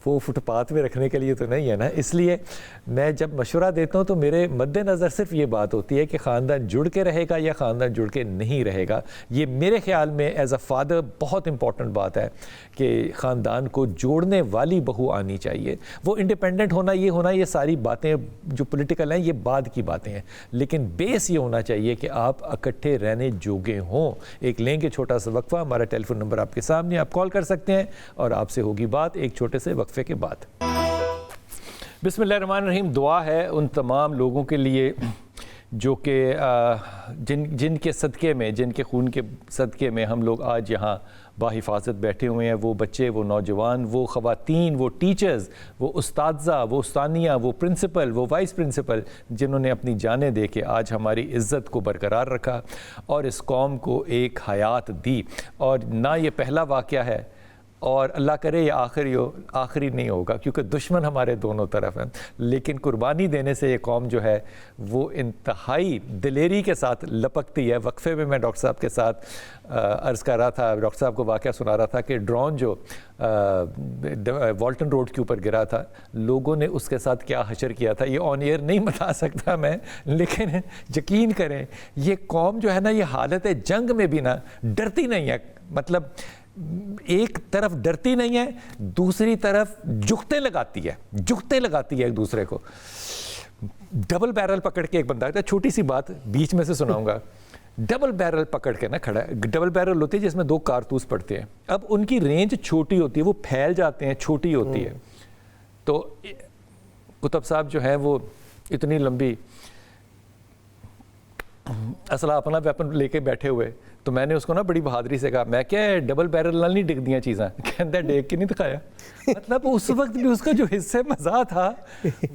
وہ فٹ پاتھ میں رکھنے کے لیے تو نہیں ہے نا. اس لیے میں جب مشورہ دیتا ہوں تو میرے مد نظر صرف یہ بات ہوتی ہے کہ خاندان جڑ کے رہے گا یا خاندان جڑ کے نہیں رہے گا. یہ میرے خیال میں ایز اے فادر بہت امپورٹنٹ بات ہے کہ خاندان کو جوڑنے والی بہو آنی چاہیے. وہ انڈیپینڈنٹ ہونا, یہ ساری باتیں جو پولیٹیکل ہیں یہ بعد کی باتیں ہیں, لیکن بیس یہ ہونا چاہیے کہ آپ اکٹھے رہنے جوگے ہوں. ایک لیں گے چھوٹا سا وقفہ, ہمارا ٹیلی فون نمبر آپ کے سامنے, آپ کال کر سکتے ہیں اور آپ سے ہوگی بات ایک چھوٹے سے وقفے کے بعد. بسم اللہ الرحمن الرحیم. دعا ہے ان تمام لوگوں کے لیے جو کہ جن کے صدقے میں, جن کے خون کے صدقے میں ہم لوگ آج یہاں باحفاظت بیٹھے ہوئے ہیں. وہ بچے, وہ نوجوان, وہ خواتین, وہ ٹیچرز, وہ استاذہ, وہ استانیہ, وہ پرنسپل, وہ وائس پرنسپل, جنہوں نے اپنی جانیں دے کے آج ہماری عزت کو برقرار رکھا اور اس قوم کو ایک حیات دی. اور نہ یہ پہلا واقعہ ہے, اور اللہ کرے یہ آخری نہیں ہوگا, کیونکہ دشمن ہمارے دونوں طرف ہیں, لیکن قربانی دینے سے یہ قوم جو ہے وہ انتہائی دلیری کے ساتھ لپکتی ہے. وقفے میں ڈاکٹر صاحب کے ساتھ عرض کر رہا تھا, ڈاکٹر صاحب کو واقعہ سنا رہا تھا کہ ڈرون جو والٹن روڈ کے اوپر گرا تھا, لوگوں نے اس کے ساتھ کیا حشر کیا تھا, یہ آن ایئر نہیں بتا سکتا میں, لیکن یقین کریں یہ قوم جو ہے نا, یہ حالت جنگ میں بھی نا ڈرتی نہیں ہے. مطلب ایک طرف ڈرتی نہیں ہے, دوسری طرف جگتیں لگاتی ہے ایک دوسرے کو. ڈبل بیرل پکڑ کے ایک بندہ, چھوٹی سی بات بیچ میں سے سناؤں گا. ڈبل بیرل پکڑ کے نا کھڑا ہے, ڈبل بیرل ہوتی ہے جس میں 2 کارتوس پڑتے ہیں. اب ان کی رینج چھوٹی ہوتی ہے, وہ پھیل جاتے ہیں, چھوٹی ہوتی ہے. تو کتب صاحب جو ہیں وہ اتنی لمبی اسلحہ اپنا ویپن لے کے بیٹھے ہوئے, تو میں نے اس کو نا بڑی بہادری سے کہا, میں کیا ڈبل بیرل نال نہیں ڈگ دیاں چیزاں, کہتا ہے ڈیگ کے نہیں دکھایا. مطلب اس وقت بھی اس کا جو حصہ مزہ تھا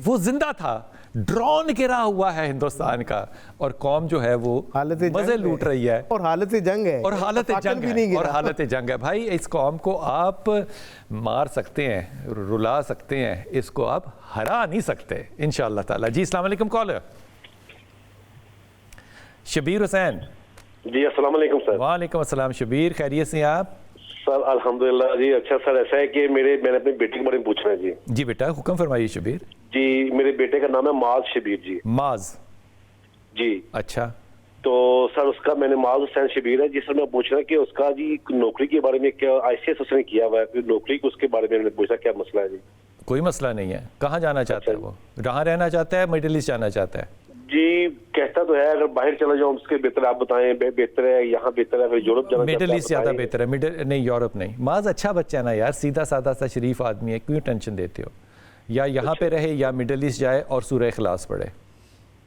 وہ زندہ تھا. ڈرون گرا ہوا ہے ہندوستان کا, اور قوم جو ہے وہ مزے لوٹ رہی ہے, اور حالت جنگ ہے, اور حالت جنگ ہے. بھائی اس قوم کو آپ مار سکتے ہیں, رلا سکتے ہیں, اس کو آپ ہرا نہیں سکتے انشاءاللہ تعالی. جی السلام علیکم. کالر شبیر حسین. جی السلام علیکم سر. وعلیکم السلام. شبیر خیریت سے آپ؟ سر الحمدللہ جی اچھا. سر ایسا ہے کہ میں نے اپنے بیٹے کے بارے میں پوچھنا ہے. جی جی بیٹا حکم فرمائیے شبیر. جی میرے بیٹے کا نام ہے معاذ شبیر. جی معاذ. جی اچھا. تو سر اس کا میں نے معاذ حسین شبیر ہے. جی سر میں پوچھنا کہ اس کا جی نوکری کے بارے میں کیا ICS اس نے کیا ہوا ہے, نوکری اس کے بارے میں پوچھا کیا مسئلہ ہے. جی کوئی مسئلہ نہیں ہے. کہاں جانا چاہتا ہے وہ؟ کہاں رہنا چاہتا ہے؟ مڈل ایسٹ جانا چاہتا ہے؟ جی کہتا تو ہے اگر باہر چلا جاؤں اس کے بہتر آپ بتائیں, بہتر ہے یہاں بہتر ہے, پھر یورپ جانا چاہتا ہے. مڈل ایسٹ زیادہ بہتر ہے. نہیں یورپ نہیں. معاذ اچھا بچہ ہے نا یار, سیدھا سادہ سا شریف آدمی ہے, کیوں ٹینشن دیتے ہو؟ یا یہاں پہ رہے یا مڈل ایسٹ جائے اور سورہ اخلاص پڑھے.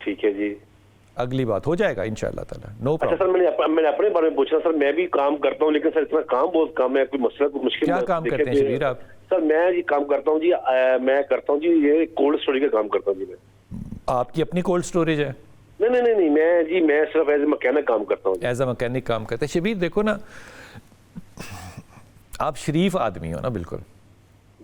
ٹھیک ہے جی, اگلی بات ہو جائے گا انشاءاللہ تعالی. نو اچھا سر میں نے اپنے بارے میں پوچھنا. سر میں بھی کام کرتا ہوں, لیکن سر اتنا کام بہت کم ہے, کوئی مسئلہ کوئی مشکل. کیا کام کرتے ہیں شبیر آپ؟ سر میں جی کام کرتا ہوں جی, میں کرتا ہوں جی یہ کولڈ اسٹوریج کا کام کرتا ہوں. جی میں. آپ کی اپنی کولڈ اسٹوریج ہے؟ نہیں میں صرف ایز اے مکینک کام کرتا ہوں. ایز اے مکینک کام کرتے ہیں. شبیر دیکھو نا, آپ شریف آدمی ہو نا بالکل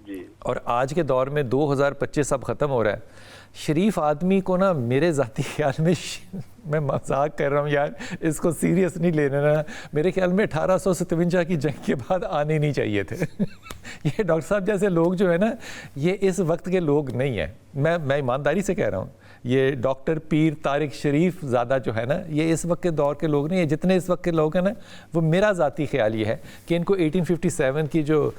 جی, اور آج کے دور میں 2025 اب ختم ہو رہا ہے. شریف آدمی کو نا میرے ذاتی خیال میں مذاق کر رہا ہوں یار, اس کو سیریس نہیں لینا نا, میرے خیال میں 1857 کی جنگ کے بعد آنے نہیں چاہیے تھے. یہ ڈاکٹر صاحب جیسے لوگ جو ہے نا, یہ اس وقت کے لوگ نہیں ہیں. میں ایمانداری سے کہہ رہا ہوں, یہ ڈاکٹر پیر طارق شریف زادہ جو ہے نا, یہ اس وقت کے دور کے لوگ نہیں ہیں. جتنے اس وقت کے لوگ ہیں نا, وہ میرا ذاتی خیال یہ ہے کہ ان کو 1857 کی جو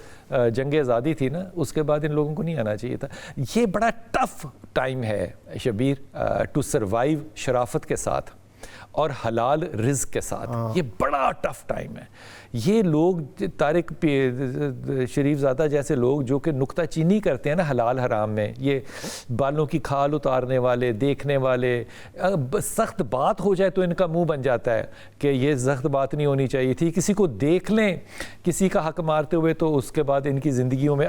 جنگ آزادی تھی نا, اس کے بعد ان لوگوں کو نہیں آنا چاہیے تھا. یہ بڑا ٹف ٹائم ہے شبیر ٹو سروائیو شرافت کے ساتھ اور حلال رزق کے ساتھ. یہ بڑا ٹف ٹائم ہے. یہ لوگ طارق شریف زادہ جیسے لوگ جو کہ نکتہ چینی کرتے ہیں نا حلال حرام میں, یہ بالوں کی کھال اتارنے والے, دیکھنے والے, سخت بات ہو جائے تو ان کا منہ بن جاتا ہے کہ یہ سخت بات نہیں ہونی چاہیے تھی. کسی کو دیکھ لیں کسی کا حق مارتے ہوئے تو اس کے بعد ان کی زندگیوں میں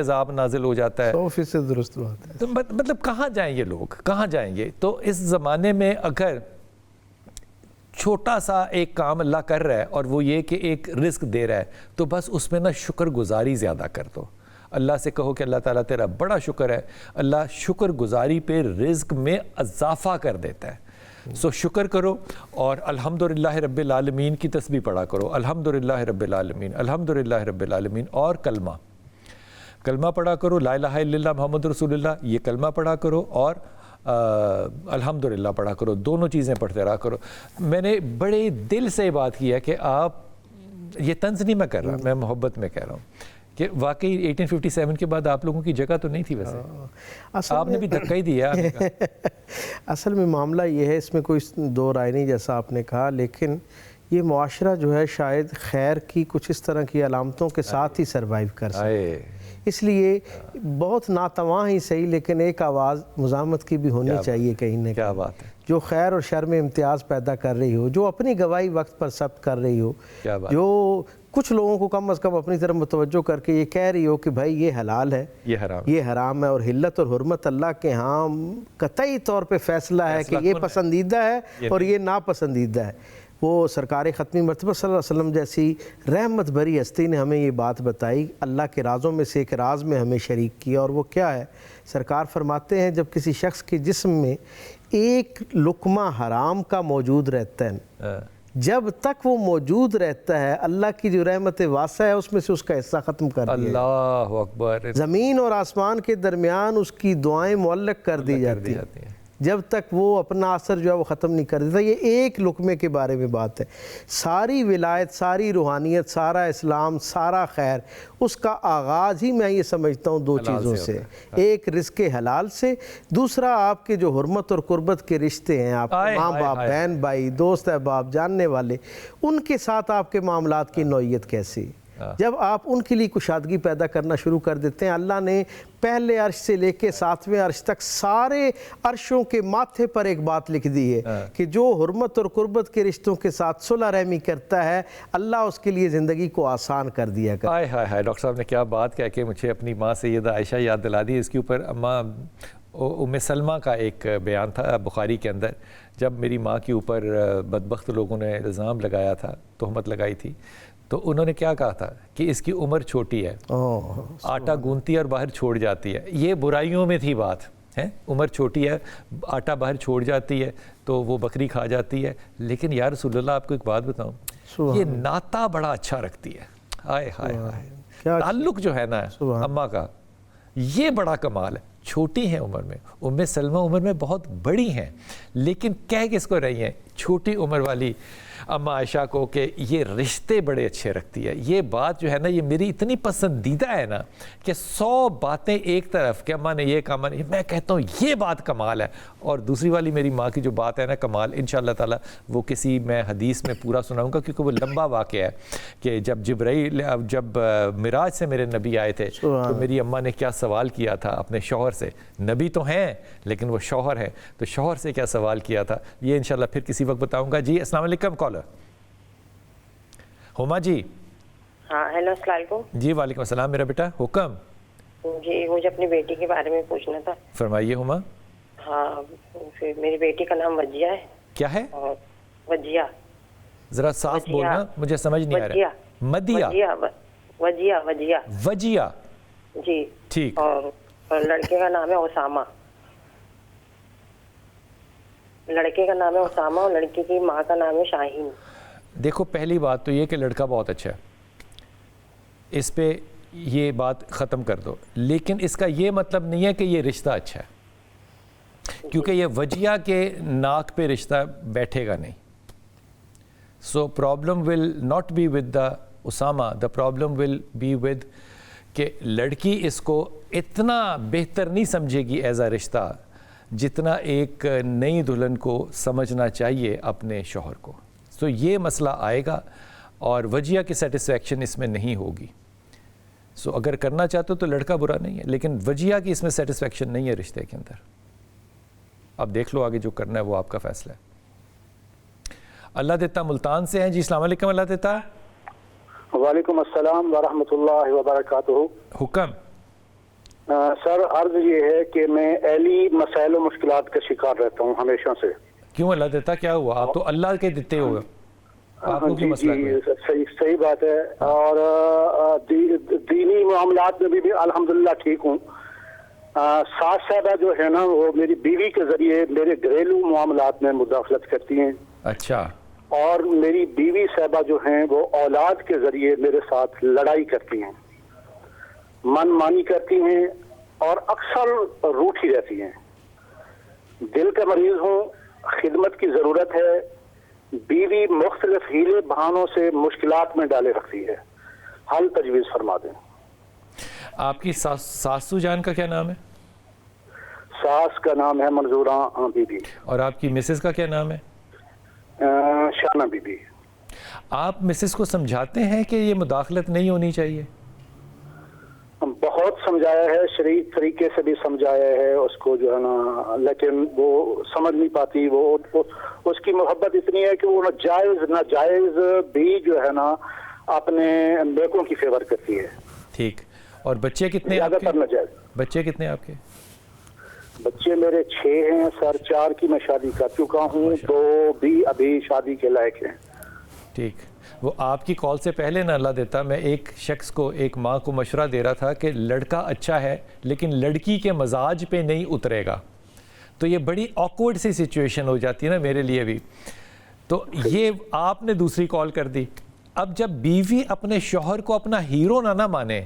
عذاب نازل ہو جاتا ہے. 100% درست بات ہے. تو مطلب کہاں جائیں یہ لوگ, کہاں جائیں گے؟ تو اس زمانے میں اگر چھوٹا سا ایک کام اللہ کر رہا ہے اور وہ یہ کہ ایک رزق دے رہا ہے, تو بس اس میں نا شکر گزاری زیادہ کر دو. اللہ سے کہو کہ اللہ تعالیٰ تیرا بڑا شکر ہے. اللہ شکر گزاری پہ رزق میں اضافہ کر دیتا ہے. سو شکر کرو اور الحمدللہ رب العالمین کی تسبیح پڑھا کرو. الحمدللہ رب العالمین, الحمدللہ رب العالمین. اور کلمہ پڑھا کرو, لا الہ الا اللہ محمد رسول اللہ, یہ کلمہ پڑھا کرو اور الحمدللہ پڑھا کرو. دونوں چیزیں پڑھتے رہا کرو. میں نے بڑے دل سے بات کی ہے کہ آپ, یہ طنز نہیں میں کر رہا, میں محبت میں کہہ رہا ہوں کہ واقعی 1857 کے بعد آپ لوگوں کی جگہ تو نہیں تھی ویسے, آپ نے بھی دھکا ہی دیا. اصل میں معاملہ یہ ہے, اس میں کوئی دو رائے نہیں جیسا آپ نے کہا, لیکن یہ معاشرہ جو ہے شاید خیر کی کچھ اس طرح کی علامتوں کے ساتھ ہی سروائیو کر سکے. اس لیے بہت ناتواں ہی صحیح, لیکن ایک آواز مزاحمت کی بھی ہونی چاہیے کہیں نہ کہیں. کیا بات ہے. جو خیر اور شر میں امتیاز پیدا کر رہی ہو, جو اپنی گواہی وقت پر ثبت کر رہی ہو, جو کچھ لوگوں کو کم از کم اپنی طرف متوجہ کر کے یہ کہہ رہی ہو کہ بھائی یہ حلال ہے, یہ حرام ہے, اور حلت اور حرمت اللہ کے ہاں قطعی طور پہ فیصلہ ہے کہ یہ پسندیدہ ہے اور یہ ناپسندیدہ ہے. وہ سرکار ختمی مرتبہ صلی اللہ علیہ وسلم جیسی رحمت بھری ہستی نے ہمیں یہ بات بتائی, اللہ کے رازوں میں سے ایک راز میں ہمیں شریک کیا, اور وہ کیا ہے؟ سرکار فرماتے ہیں جب کسی شخص کے جسم میں ایک لقمہ حرام کا موجود رہتا ہے, جب تک وہ موجود رہتا ہے اللہ کی جو رحمت واسعہ ہے اس میں سے اس کا حصہ ختم کر دیا. اللہ اکبر. زمین اور آسمان کے درمیان اس کی دعائیں معلق کر دی جاتی ہیں جب تک وہ اپنا اثر جو ہے وہ ختم نہیں کر دیتا. یہ ایک لقمے کے بارے میں بات ہے. ساری ولایت, ساری روحانیت, سارا اسلام, سارا خیر, اس کا آغاز ہی میں یہ سمجھتا ہوں دو چیزوں سے. ایک رزق حلال سے, دوسرا آپ کے جو حرمت اور قربت کے رشتے ہیں, آپ ماں باپ, بہن بھائی, دوست احباب, جاننے والے, ان کے ساتھ آپ کے معاملات کی نوعیت کیسی. جب آپ ان کے لیے کشادگی پیدا کرنا شروع کر دیتے ہیں, اللہ نے پہلے عرش سے لے کے 7ویں عرش تک سارے عرشوں کے ماتھے پر ایک بات لکھ دی ہے کہ جو حرمت اور قربت کے رشتوں کے ساتھ صلح رحمی کرتا ہے اللہ اس کے لیے زندگی کو آسان کر دیا کرتا ہے. ہائے ڈاکٹر صاحب نے کیا بات کہہ کے مجھے اپنی ماں سیدہ عائشہ یاد دلا دی. اس کے اوپر اماں ام سلمہ کا ایک بیان تھا بخاری کے اندر, جب میری ماں کے اوپر بدبخت لوگوں نے الزام لگایا تھا, تہمت لگائی تھی, تو انہوں نے کیا کہا تھا کہ اس کی عمر چھوٹی ہے, آٹا گونتی ہے اور باہر چھوڑ جاتی ہے. یہ برائیوں میں تھی بات ہے, عمر چھوٹی ہے, آٹا باہر چھوڑ جاتی ہے تو وہ بکری کھا جاتی ہے. لیکن یا رسول اللہ آپ کو ایک بات بتاؤں, یہ ناتا بڑا اچھا رکھتی ہے. ہائے ہائے ہائے, تعلق جو ہے نا اماں کا, یہ بڑا کمال ہے. چھوٹی ہیں عمر میں, ام سلمہ عمر میں بہت بڑی ہیں, لیکن کہہ کس کو رہی ہیں چھوٹی عمر والی اماں عائشہ کو کہ یہ رشتے بڑے اچھے رکھتی ہے. یہ بات جو ہے نا یہ میری اتنی پسندیدہ ہے نا کہ 100 باتیں ایک طرف کہ اماں نے یہ کہا, میں کہتا ہوں یہ بات کمال ہے, اور دوسری والی میری ماں کی جو بات ہے نا کمال, انشاءاللہ تعالی وہ کسی میں حدیث میں پورا سناؤں گا کیونکہ وہ لمبا واقعہ ہے کہ جب معراج سے میرے نبی آئے تھے تو میری اماں نے کیا سوال کیا تھا اپنے شوہر سے. نبی تو ہیں لیکن وہ شوہر ہے, تو شوہر سے کیا سوال کیا تھا یہ انشاءاللہ پھر کسی وقت بتاؤں گا. جی السلام علیکم کالر ہما جی. ہاں ہیلو السلام علیکم. جی وعلیکم السلام میرا بیٹا, حکم. جی مجھے اپنی بیٹی کے بارے میں پوچھنا تھا. فرمائیے ہما. ہاں پھر میری بیٹی کا نام وجیہ ہے. کیا ہے؟ اور وجیہ. ذرا صاف بولنا, مجھے سمجھ نہیں آ رہا. مدیہ. وجیہ. وجیہ. وجیہ. جی ٹھیک. اور لڑکے کا نام ہے اسامہ. لڑکے کا نام ہے اسامہ اور لڑکی کی ماں کا نام ہے شاہین. دیکھو پہلی بات تو یہ کہ لڑکا بہت اچھا ہے, اس پہ یہ بات ختم کر دو, لیکن اس کا یہ مطلب نہیں ہے کہ یہ رشتہ اچھا ہے, کیونکہ یہ وجیہ کے ناک پہ رشتہ بیٹھے گا نہیں. So problem will not be with the Osama, the problem will be with کہ لڑکی اس کو اتنا بہتر نہیں سمجھے گی ایز اے رشتہ جتنا ایک نئی دلہن کو سمجھنا چاہیے اپنے شوہر کو. سو یہ مسئلہ آئے گا اور وجیہ کی سیٹسفیکشن اس میں نہیں ہوگی. سو اگر کرنا چاہتے ہو تو لڑکا برا نہیں ہے, لیکن وجیہ کی اس میں سیٹسفیکشن نہیں ہے رشتے کے اندر. اب دیکھ لو آگے جو کرنا ہے وہ آپ کا فیصلہ ہے. اللہ دیتا ملتان سے ہیں جی. السلام علیکم. اللہ دیتا. وعلیکم السلام ورحمۃ اللہ وبرکاتہ. حکم. سر عرض یہ ہے کہ میں اہلی مسائل و مشکلات کا شکار رہتا ہوں ہمیشہ سے. کیوں اللہ دیتا, کیا ہوا؟ آپ تو اللہ کے دیتے ہو, آپ کو کیوں مسئلہ ہے؟ صحیح بات ہے. اور دینی معاملات میں بھی الحمدللہ ٹھیک ہوں. ساس صاحبہ جو ہے نا وہ میری بیوی کے ذریعے میرے گھریلو معاملات میں مداخلت کرتی ہیں. اچھا. اور میری بیوی صاحبہ جو ہیں وہ اولاد کے ذریعے میرے ساتھ لڑائی کرتی ہیں, من مانی کرتی ہیں اور اکثر روٹھی رہتی ہیں. دل کا مریض ہوں, خدمت کی ضرورت ہے. بیوی مختلف ہیلے بہانوں سے مشکلات میں ڈالے رکھتی ہے. حل تجویز فرما دیں. آپ کی ساسو جان کا کیا نام ہے؟ ساس کا نام ہے منظورہ بی بی. اور آپ کی مسز کا کیا نام ہے؟ شانہ بی بی. آپ مسز کو سمجھاتے ہیں کہ یہ مداخلت نہیں ہونی چاہیے؟ بہت سمجھایا ہے, شریف طریقے سے بھی سمجھایا ہے اس کو جو ہے نا, لیکن وہ سمجھ نہیں پاتی. وہ اس کی محبت اتنی ہے کہ وہ ناجائز بھی جو ہے نا اپنے بیٹوں کی فیور کرتی ہے. ٹھیک. اور بچے کتنے آپ کے؟ ناجائز. بچے کتنے آپ کے؟ بچے میرے 6 ہیں سر. 4 کی میں شادی کر چکا ہوں, 2 بھی ابھی شادی کے لائق ہیں. ٹھیک. وہ آپ کی کال سے پہلے نہ اللہ دیتا میں ایک شخص کو, ایک ماں کو مشورہ دے رہا تھا کہ لڑکا اچھا ہے لیکن لڑکی کے مزاج پہ نہیں اترے گا. تو یہ بڑی آکورڈ سی سچویشن ہو جاتی ہے نا میرے لیے بھی. تو یہ آپ نے دوسری کال کر دی. اب جب بیوی اپنے شوہر کو اپنا ہیرو نہ مانے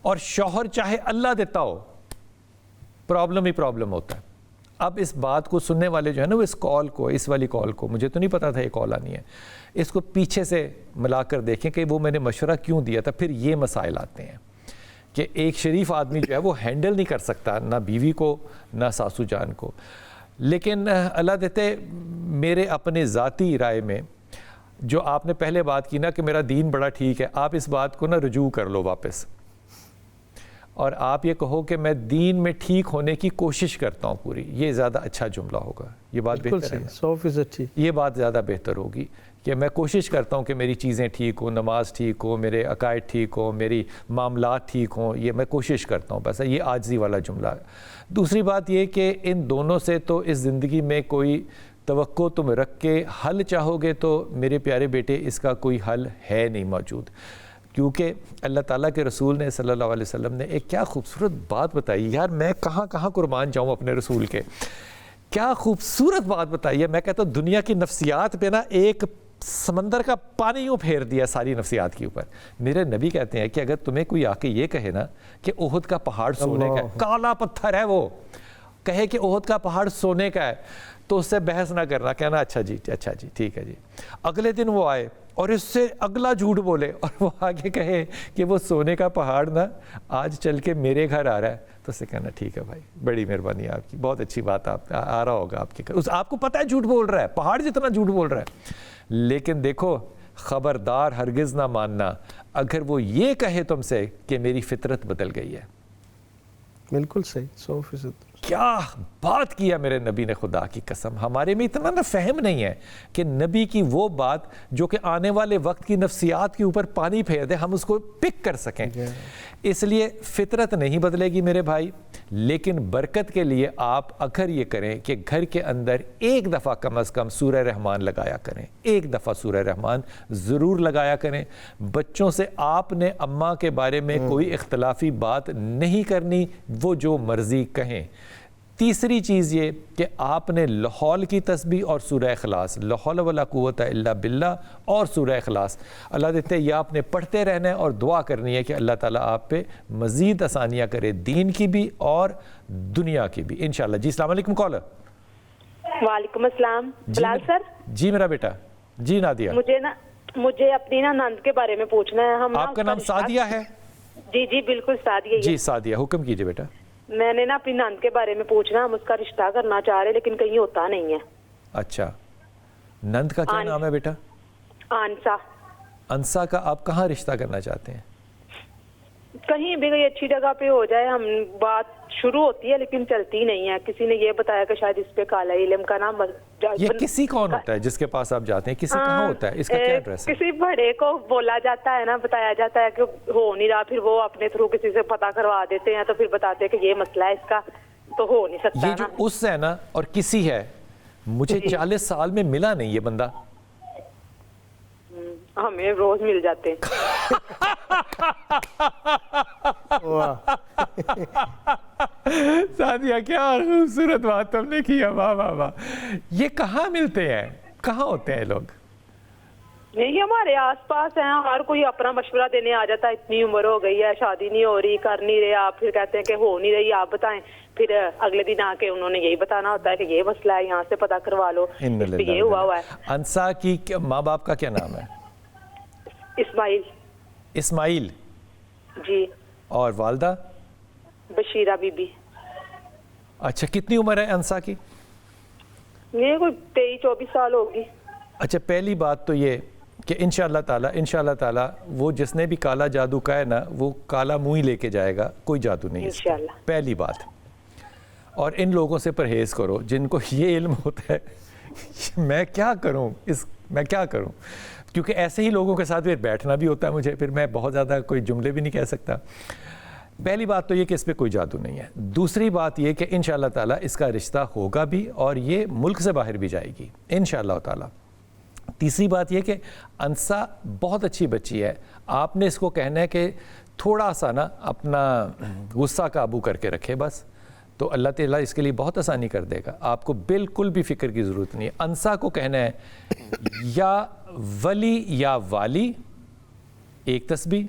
اور شوہر چاہے اللہ دیتا ہو, پرابلم ہی پرابلم ہوتا ہے. اب اس بات کو سننے والے جو ہے نا وہ اس کال کو, اس والی کال کو, مجھے تو نہیں پتا تھا یہ کال آنی ہے, اس کو پیچھے سے ملا کر دیکھیں کہ وہ میں نے مشورہ کیوں دیا تھا. پھر یہ مسائل آتے ہیں کہ ایک شریف آدمی جو ہے وہ ہینڈل نہیں کر سکتا نہ بیوی کو نہ ساسو جان کو. لیکن اللہ دیتے میرے اپنے ذاتی رائے میں جو آپ نے پہلے بات کی نا کہ میرا دین بڑا ٹھیک ہے, آپ اس بات کو نا رجوع کر لو واپس اور آپ یہ کہو کہ میں دین میں ٹھیک ہونے کی کوشش کرتا ہوں پوری. یہ زیادہ اچھا جملہ ہوگا. یہ بات بہتر ہے, 100% ٹھیک. یہ بات زیادہ بہتر ہوگی کہ میں کوشش کرتا ہوں کہ میری چیزیں ٹھیک ہوں, نماز ٹھیک ہو, میرے عقائد ٹھیک ہوں, میری معاملات ٹھیک ہوں. یہ میں کوشش کرتا ہوں. بس یہ عاجزی والا جملہ ہے. دوسری بات یہ کہ ان دونوں سے تو اس زندگی میں کوئی توقع تم رکھ کے حل چاہو گے تو میرے پیارے بیٹے اس کا کوئی حل ہے نہیں موجود. کیونکہ اللہ تعالیٰ کے رسول نے صلی اللہ علیہ وسلم نے ایک کیا خوبصورت بات بتائی. یار میں کہاں کہاں قربان جاؤں اپنے رسول کے. کیا خوبصورت بات بتائی ہے. میں کہتا ہوں دنیا کی نفسیات پہ نا ایک سمندر کا پانی یوں پھیر دیا ساری نفسیات کے اوپر. میرے نبی کہتے ہیں کہ اگر تمہیں کوئی آ کے یہ کہے نا کہ احد کا پہاڑ سونے کا ہے, کالا پتھر ہے, وہ کہے کہ احد کا پہاڑ سونے کا ہے, تو اس سے بحث نہ کرنا, کہنا اچھا جی ٹھیک ہے جی. اگلے دن وہ آئے اور اس سے اگلا جھوٹ بولے اور وہ آگے کہے کہ وہ سونے کا پہاڑ نا آج چل کے میرے گھر آ رہا ہے, تو اسے کہنا ٹھیک ہے بھائی, بڑی مہربانی آپ کی, بہت اچھی بات آپ آ رہا ہوگا آپ کے گھر. آپ کو پتہ ہے جھوٹ بول رہا ہے, پہاڑ جتنا جھوٹ بول رہا ہے. لیکن دیکھو خبردار ہرگز نہ ماننا اگر وہ یہ کہے تم سے کہ میری فطرت بدل گئی ہے. بالکل صحیح, 100%. کیا بات کیا میرے نبی نے, خدا کی قسم. ہمارے میں اتنا نہ فہم نہیں ہے کہ نبی کی وہ بات جو کہ آنے والے وقت کی نفسیات کے اوپر پانی پھیر دے, ہم اس کو پک کر سکیں. اس لیے فطرت نہیں بدلے گی میرے بھائی, لیکن برکت کے لیے آپ اگر یہ کریں کہ گھر کے اندر ایک دفعہ کم از کم سورہ رحمان لگایا کریں، ایک دفعہ سورہ رحمان ضرور لگایا کریں. بچوں سے آپ نے اماں کے بارے میں کوئی اختلافی بات نہیں کرنی، وہ جو مرضی کہیں. تیسری چیز یہ کہ آپ نے لحول کی تسبیح اور سورہ اخلاص، لا حول ولا قوت الا باللہ اور سورہ اخلاص، اللہ دیتے یہ آپ نے پڑھتے رہنا ہے اور دعا کرنی ہے کہ اللہ تعالیٰ آپ پہ مزید آسانیاں کرے، دین کی بھی اور دنیا کی بھی انشاءاللہ. جی السلام علیکم کالر. وعلیکم السلام. بلال سر. جی میرا بیٹا. جی نادیہ. مجھے اپنی نند کے بارے میں پوچھنا ہے. آپ کا نام سعدیہ ہے؟ جی جی بالکل سعدیہ. جی سعدیہ حکم کیجئے بیٹا. میں نے اپنی نند کے بارے میں پوچھنا، ہم اس کا رشتہ کرنا چاہ رہے لیکن کہیں ہوتا نہیں ہے. اچھا، نند کا کیا نام ہے بیٹا؟ آنسا. انسا کا آپ کہاں رشتہ کرنا چاہتے ہیں؟ کہیں بھی کوئی اچھی جگہ پہ ہو جائے. ہم بات شروع ہوتی ہے لیکن چلتی نہیں ہے. کسی نے یہ بتایا کہ شاید اس پہ کالا علم کا نام. یہ کسی کون ہوتا ہے جس کے پاس آپ جاتے ہیں؟ کسی کہاں ہوتا ہے؟ اس کا کیا ایڈریس ہے؟ کسی بڑے کو بولا جاتا ہے نا، بتایا جاتا ہے کہ ہو نہیں رہا، پھر وہ اپنے تھرو کسی سے پتہ کروا دیتے ہیں تو پھر بتاتے ہیں کہ یہ مسئلہ ہے اس کا، تو ہو نہیں سکتا. یہ جو اس ہے نا اور کسی ہے، مجھے 40 سال میں ملا نہیں یہ بندہ. ہمیں روز مل جاتے ہیں. سعدیہ کیا خوبصورت بات تم نے کیا، واہ واہ واہ. یہ کہاں ملتے ہیں، کہاں ہوتے ہیں لوگ؟ نہیں ہمارے آس پاس ہیں. ہر کوئی اپنا مشورہ دینے آ جاتا ہے. اتنی عمر ہو گئی ہے، شادی نہیں ہو رہی، کر نہیں رہے آپ، پھر کہتے ہیں کہ ہو نہیں رہی آپ بتائیں. پھر اگلے دن آ کے انہوں نے یہی بتانا ہوتا ہے کہ یہ مسئلہ ہے، یہاں سے پتہ کروا لو، اس پہ یہ ہوا ہے. انسا کی ماں باپ کا کیا نام ہے؟ اسماعیل. اسماعیل. جی. اور والدہ؟ Bashira be be. اچھا، کتنی عمر ہے انسا کی؟ یہ کوئی 23-24 سال ہوگی. اچھا، پہلی بات تو یہ کہ انشاءاللہ تعالیٰ وہ جس نے بھی کالا جادو کا ہے نا، وہ کالا منہ ہی لے کے جائے گا، کوئی جادو نہیں انشاءاللہ. پہلی بات. اور ان لوگوں سے پرہیز کرو جن کو یہ علم ہوتا ہے میں کیا کروں، کیونکہ ایسے ہی لوگوں کے ساتھ پھر بیٹھنا بھی ہوتا ہے مجھے، پھر میں بہت زیادہ کوئی جملے بھی نہیں کہہ سکتا. پہلی بات تو یہ کہ اس پہ کوئی جادو نہیں ہے. دوسری بات یہ کہ انشاءاللہ تعالیٰ اس کا رشتہ ہوگا بھی اور یہ ملک سے باہر بھی جائے گی انشاءاللہ تعالیٰ. تیسری بات یہ کہ انسا بہت اچھی بچی ہے. آپ نے اس کو کہنا ہے کہ تھوڑا سا نا اپنا غصہ قابو کر کے رکھے بس، تو اللہ تعالیٰ اس کے لیے بہت آسانی کر دے گا. آپ کو بالکل بھی فکر کی ضرورت نہیں ہے. انسا کو کہنا ہے یا ولی یا والی ایک تسبیح،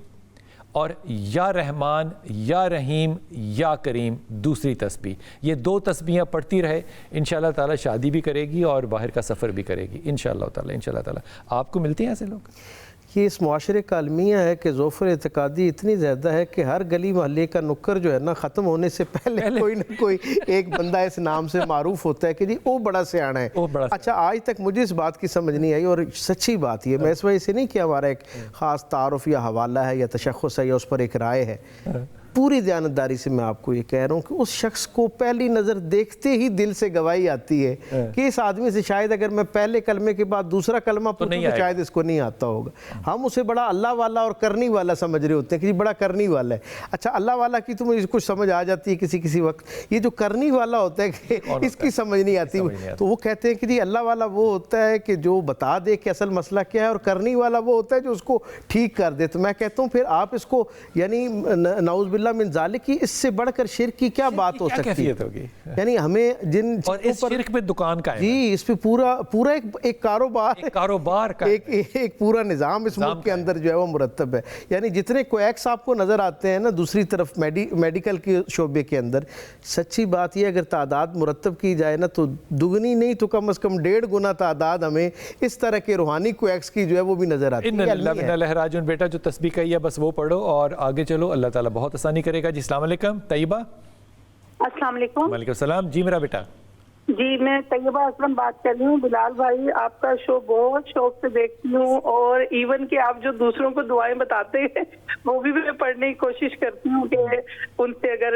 اور یا رحمان یا رحیم یا کریم دوسری تسبیح. یہ 2 تسبیحیں پڑھتی رہے، انشاءاللہ تعالیٰ شادی بھی کرے گی اور باہر کا سفر بھی کرے گی انشاءاللہ تعالیٰ. آپ کو ملتے ہیں ایسے لوگ؟ یہ اس معاشرے کا المیہ ہے کہ ظفر اعتقادی اتنی زیادہ ہے کہ ہر گلی محلے کا نکر جو ہے نا، ختم ہونے سے پہلے کوئی نہ کوئی ایک بندہ اس نام سے معروف ہوتا ہے کہ جی وہ بڑا سیاںہ ہے. اچھا، آج تک مجھے اس بات کی سمجھ نہیں آئی، اور سچی بات یہ، میں اس وجہ سے نہیں کہ ہمارا ایک خاص تعارف یا حوالہ ہے یا تشخص ہے یا اس پر ایک رائے ہے. پوری دیانتداری سے میں آپ کو یہ کہہ رہا ہوں کہ اس شخص کو پہلی نظر دیکھتے ہی دل سے گواہی آتی ہے کہ اس آدمی سے شاید اگر میں پہلے کلمے کے بعد دوسرا کلمہ پوچھوں تو شاید اس کو نہیں آتا ہوگا. ہم اسے بڑا اللہ والا اور کرنی والا سمجھ رہے ہوتے ہیں کہ جی بڑا کرنی والا ہے. اچھا، اللہ والا کی تو مجھے کچھ سمجھ آ جاتی ہے کسی وقت. یہ جو کرنی والا ہوتا ہے کہ اس کی سمجھ نہیں آتی، تو وہ کہتے ہیں کہ جی اللہ والا وہ ہوتا ہے کہ جو بتا دے کہ اصل مسئلہ کیا ہے، اور کرنی والا وہ ہوتا ہے جو اس کو ٹھیک کر دے. تو میں کہتا ہوں پھر آپ اس کو یعنی نعوذ باللہ من ذالک کی، اس سے بڑھ کر شرک کی کیا بات ہو سکتی ہے؟ یعنی ہمیں جن اور اس شرک پہ دکان کا ہے جی، اس پہ پورا ایک کاروبار کا ایک پورا نظام اس ملک کے اندر جو ہے وہ مرتب ہے. یعنی جتنے کویکس آپ کو نظر آتے ہیں نا دوسری طرف میڈیکل کے شعبے کے اندر، سچی بات یہ اگر تعداد مرتب کی جائے نا تو دگنی نہیں تو کم از کم 1.5 گنا تعداد ہمیں اس طرح کے روحانی کویکس کی جو ہے وہ بھی نظر آتی ہے. بیٹا جو تسبیح کہی ہے بس وہ پڑھو اور آگے چلو، اللہ تعالیٰ بہت آسانی کرے گا. جی السلام علیکم. طیبہ. السلام علیکم. وعلیکم السلام. جی میرا بیٹا. جی میں طیبہ اسلم بات کر رہی ہوں. بلال بھائی آپ کا شو بہت شوق سے دیکھتی ہوں، اور ایون کہ آپ جو دوسروں کو دعائیں بتاتے ہیں وہ بھی میں پڑھنے کی کوشش کرتی ہوں کہ ان سے اگر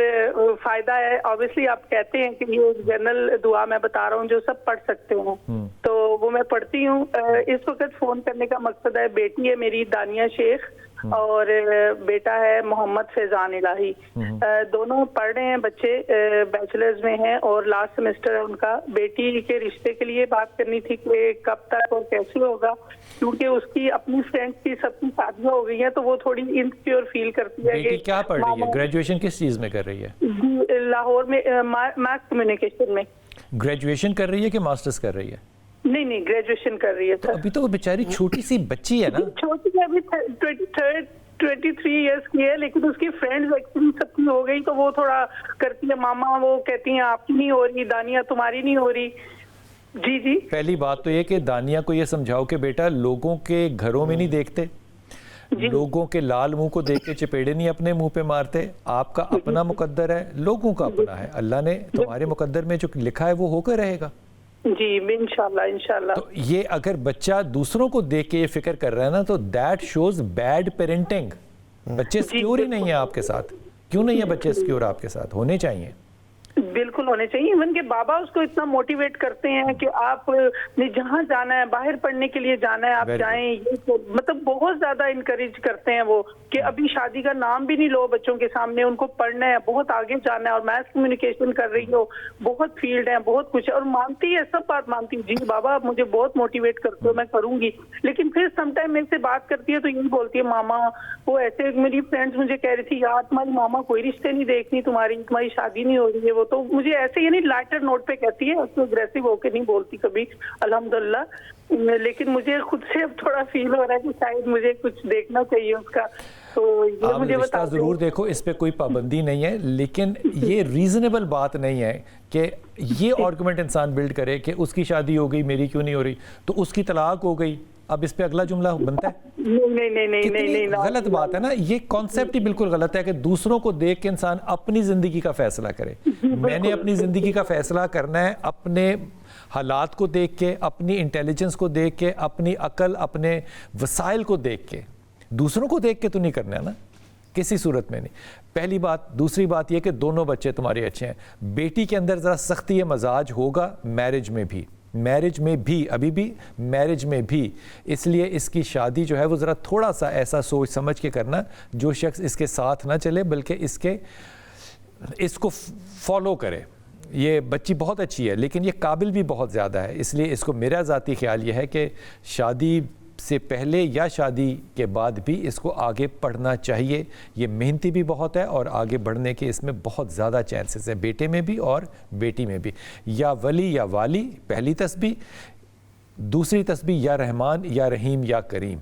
فائدہ ہے. اوبیسلی آپ کہتے ہیں کہ یہ جنرل دعا میں بتا رہا ہوں جو سب پڑھ سکتے ہیں، تو وہ میں پڑھتی ہوں. اس وقت فون کرنے کا مقصد ہے، بیٹی ہے میری دانیہ شیخ، اور بیٹا ہے محمد فیضان الہی. دونوں پڑھ رہے ہیں بچے, بیچلرز میں ہیں اور لاسٹ سیمسٹر ہے ان کا. بیٹی کے رشتے کے لیے بات کرنی تھی کہ کب تک اور کیسے ہوگا, کیونکہ اس کی اپنی فرینڈ کی سب کی شادیاں ہو گئی ہیں تو وہ تھوڑی انسیکیور فیل کرتی ہے. بیٹی کیا پڑھ رہی ہے, گریجویشن کس چیز میں کر رہی ہے؟ لاہور میں میس کمیونیکیشن میں. گریجویشن کر رہی ہے کہ ماسٹرز کر رہی ہے؟ نہیں گریجویشن کر رہی ہے سر. ابھی تو وہ بیچاری چھوٹی سی بچی ہے نا, چھوٹی ہے, ابھی 23 ایئرس کی ہے, لیکن اس کی فرینڈز ایکچولی سب کی ہو گئی تو وہ تھوڑا کرتی ہے ماما, وہ کہتی ہیں آپ کی نہیں ہو رہی, دانیہ تمہاری نہیں ہو رہی. جی پہلی بات تو یہ کہ دانیہ کو یہ سمجھاؤ کہ بیٹا لوگوں کے گھروں میں نہیں دیکھتے, لوگوں کے لال منہ کو دیکھ کے چپیڑے نہیں اپنے منہ پہ مارتے. آپ کا اپنا مقدر ہے, لوگوں کا اپنا ہے. اللہ نے تمہارے مقدر میں جو لکھا ہے وہ ہو کر رہے گا. جی انشاءاللہ. تو یہ اگر بچہ دوسروں کو دیکھ کے یہ فکر کر رہا ہے نا تو دیٹ شوز بیڈ پیرنٹنگ. بچے سیکیور ہی نہیں ہیں آپ کے ساتھ. کیوں نہیں ہے بچے سیکیور آپ کے ساتھ؟ ہونے چاہیے, بالکل ہونے چاہیے. ایون کہ بابا اس کو اتنا موٹیویٹ کرتے ہیں کہ آپ نے جہاں جانا ہے, باہر پڑھنے کے لیے جانا ہے آپ جائیں, مطلب بہت زیادہ انکریج کرتے ہیں وہ کہ ابھی شادی کا نام بھی نہیں لو بچوں کے سامنے, ان کو پڑھنا ہے, بہت آگے جانا ہے. اور میس کمیونیکیشن کر رہی ہو, بہت فیلڈ ہے, بہت کچھ ہے, اور مانتی ہے, سب بات مانتی. جی بابا آپ مجھے بہت موٹیویٹ کرتے ہو, میں کروں گی. لیکن پھر سم ٹائم میرے سے بات کرتی ہے تو یہی بولتی ہے ماما وہ ایسے, میری فرینڈس مجھے کہہ رہی تھی یار تمہاری ماما کوئی رشتے نہیں دیکھنی, تمہاری شادی نہیں ہو رہی ہے. وہ تو مجھے ایسے یعنی لائٹر نوٹ پہ کہتی ہے, اس کو اگریسو ہو کے نہیں بولتی کبھی الحمدللہ. لیکن مجھے خود سے اب تھوڑا فیل ہو رہا ہے کہ شاید مجھے کچھ دیکھنا چاہیے اس کا. تو یہ مجھے رشتہ ضرور دیکھو, اس پہ کوئی پابندی نہیں ہے, لیکن یہ ریزنیبل بات نہیں ہے کہ یہ آرگومنٹ انسان بلڈ کرے کہ اس کی شادی ہو گئی میری کیوں نہیں ہو رہی, تو اس کی طلاق ہو گئی, اب اس پہ اگلا جملہ بنتا ہے. نہیں, غلط بات ہے نا, یہ کانسیپٹ ہی بالکل غلط ہے کہ دوسروں کو دیکھ کے انسان اپنی زندگی کا فیصلہ کرے. میں نے اپنی زندگی کا فیصلہ کرنا ہے اپنے حالات کو دیکھ کے, اپنی انٹیلیجنس کو دیکھ کے, اپنی عقل, اپنے وسائل کو دیکھ کے. دوسروں کو دیکھ کے تو نہیں کرنا ہے نا, کسی صورت میں نہیں. پہلی بات. دوسری بات یہ کہ دونوں بچے تمہارے اچھے ہیں. بیٹی کے اندر ذرا سختی مزاج ہوگا میرج میں بھی, ابھی بھی میرج میں بھی, اس لیے اس کی شادی جو ہے وہ ذرا تھوڑا سا ایسا سوچ سمجھ کے کرنا جو شخص اس کے ساتھ نہ چلے بلکہ اس کو فالو کرے. یہ بچی بہت اچھی ہے لیکن یہ قابل بھی بہت زیادہ ہے, اس لیے اس کو میرا ذاتی خیال یہ ہے کہ شادی سے پہلے یا شادی کے بعد بھی اس کو آگے پڑھنا چاہیے. یہ محنتی بھی بہت ہے اور آگے بڑھنے کے اس میں بہت زیادہ چانسز ہیں, بیٹے میں بھی اور بیٹی میں بھی. یا ولی یا والی پہلی تسبیح, دوسری تسبیح یا رحمان یا رحیم یا کریم.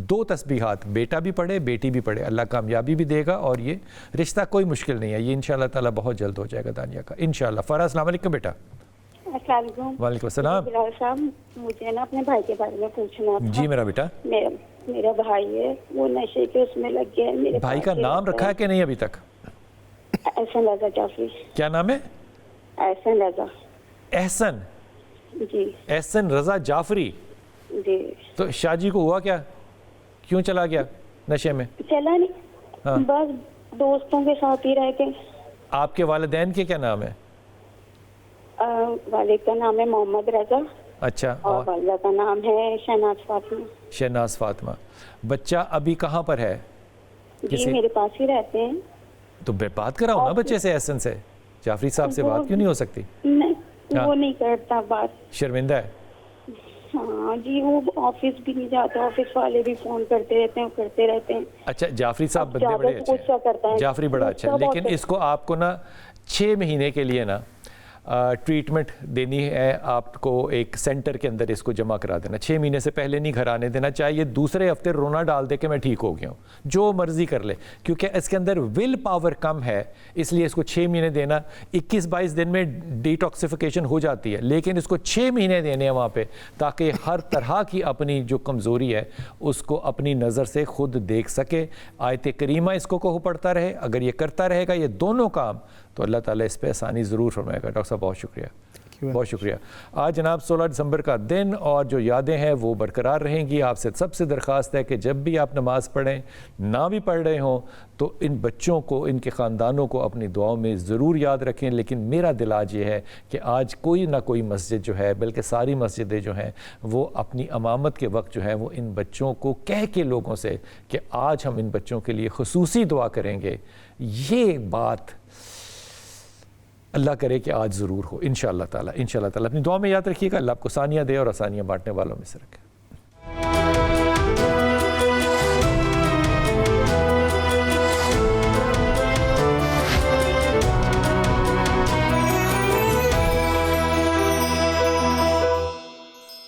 2 تسبیحات, بیٹا بھی پڑھے بیٹی بھی پڑھے, اللہ کامیابی بھی دے گا. اور یہ رشتہ کوئی مشکل نہیں ہے, یہ انشاءاللہ تعالیٰ بہت جلد ہو جائے گا دانیہ کا انشاءاللہ. فرح السلام علیکم بیٹا. السلام علیکم. وعلیکم السلام. بلال صاحب مجھے نا اپنے بھائی کے بارے میں پوچھنا تھا. جی میرا بیٹا. میرا بھائی ہے, وہ نشے کے اس میں لگ گیا ہے. میرے بھائی کا نام رکھا ہے کہ نہیں ابھی تک؟ احسن رضا جعفری. کیا نام ہے؟ احسن رضا. احسن. جی احسن رضا جعفری. جی. تو شاہ جی کو ہوا کیا, کیوں چلا گیا نشے میں؟ چلا نہیں, بس دوستوں کے ساتھ ہی رہ کے. آپ کے والدین کے کیا نام ہے؟ والد کا نام ہے محمد رضا. اچھا. اور والدہ کا نام ہے شہناز فاطمہ. شہناز فاطمہ. بچہ ابھی کہاں پر ہے؟ جی میرے پاس ہی رہتے ہیں. تو بات کراؤ نا بچے سے, احسن سے. جعفری صاحب سے بات کیوں نہیں ہو سکتی؟ نہیں وہ نہیں کرتا بات. شرمندہ ہے؟ ہاں جی, وہ آفس بھی نہیں جاتا, آفس والے بھی فون کرتے رہتے ہیں. اچھا جعفری صاحب بندے بڑے اچھے, جعفری بڑا اچھا ہے, لیکن اس کو آپ کو نا 6 مہینے کے لیے نا ٹریٹمنٹ دینی ہے. آپ کو ایک سینٹر کے اندر اس کو جمع کرا دینا, 6 مہینے سے پہلے نہیں گھر آنے دینا. چاہے یہ دوسرے ہفتے رونا ڈال دے کہ میں ٹھیک ہو گیا ہوں, جو مرضی کر لے, کیونکہ اس کے اندر ول پاور کم ہے, اس لیے اس کو 6 مہینے دینا. 21-22 دن میں ڈیٹاکسیفیکیشن ہو جاتی ہے, لیکن اس کو 6 مہینے دینے ہیں وہاں پہ, تاکہ ہر طرح کی اپنی جو کمزوری ہے اس کو اپنی نظر سے خود دیکھ سکے. آیت کریمہ اس کو پڑھتا رہے. اگر یہ کرتا رہے گا یہ دونوں کام, تو اللہ تعالیٰ اس پہ آسانی ضرور فرمائے گا. ڈاکٹر صاحب بہت شکریہ. بہت شکریہ. آج جناب 16 دسمبر کا دن اور جو یادیں ہیں وہ برقرار رہیں گی. آپ سے سب سے درخواست ہے کہ جب بھی آپ نماز پڑھیں, نہ بھی پڑھ رہے ہوں, تو ان بچوں کو, ان کے خاندانوں کو اپنی دعاؤں میں ضرور یاد رکھیں. لیکن میرا دل آج یہ ہے کہ آج کوئی نہ کوئی مسجد جو ہے, بلکہ ساری مسجدیں جو ہیں, وہ اپنی امامت کے وقت جو ہے وہ ان بچوں کو کہہ کے لوگوں سے کہ آج ہم ان بچوں کے لیے خصوصی دعا کریں گے. یہ بات اللہ کرے کہ آج ضرور ہو انشاءاللہ تعالیٰ. اپنی دعا میں یاد رکھیے گا. اللہ آپ کو آسانیاں دے اور آسانیاں بانٹنے والوں میں سے رکھے.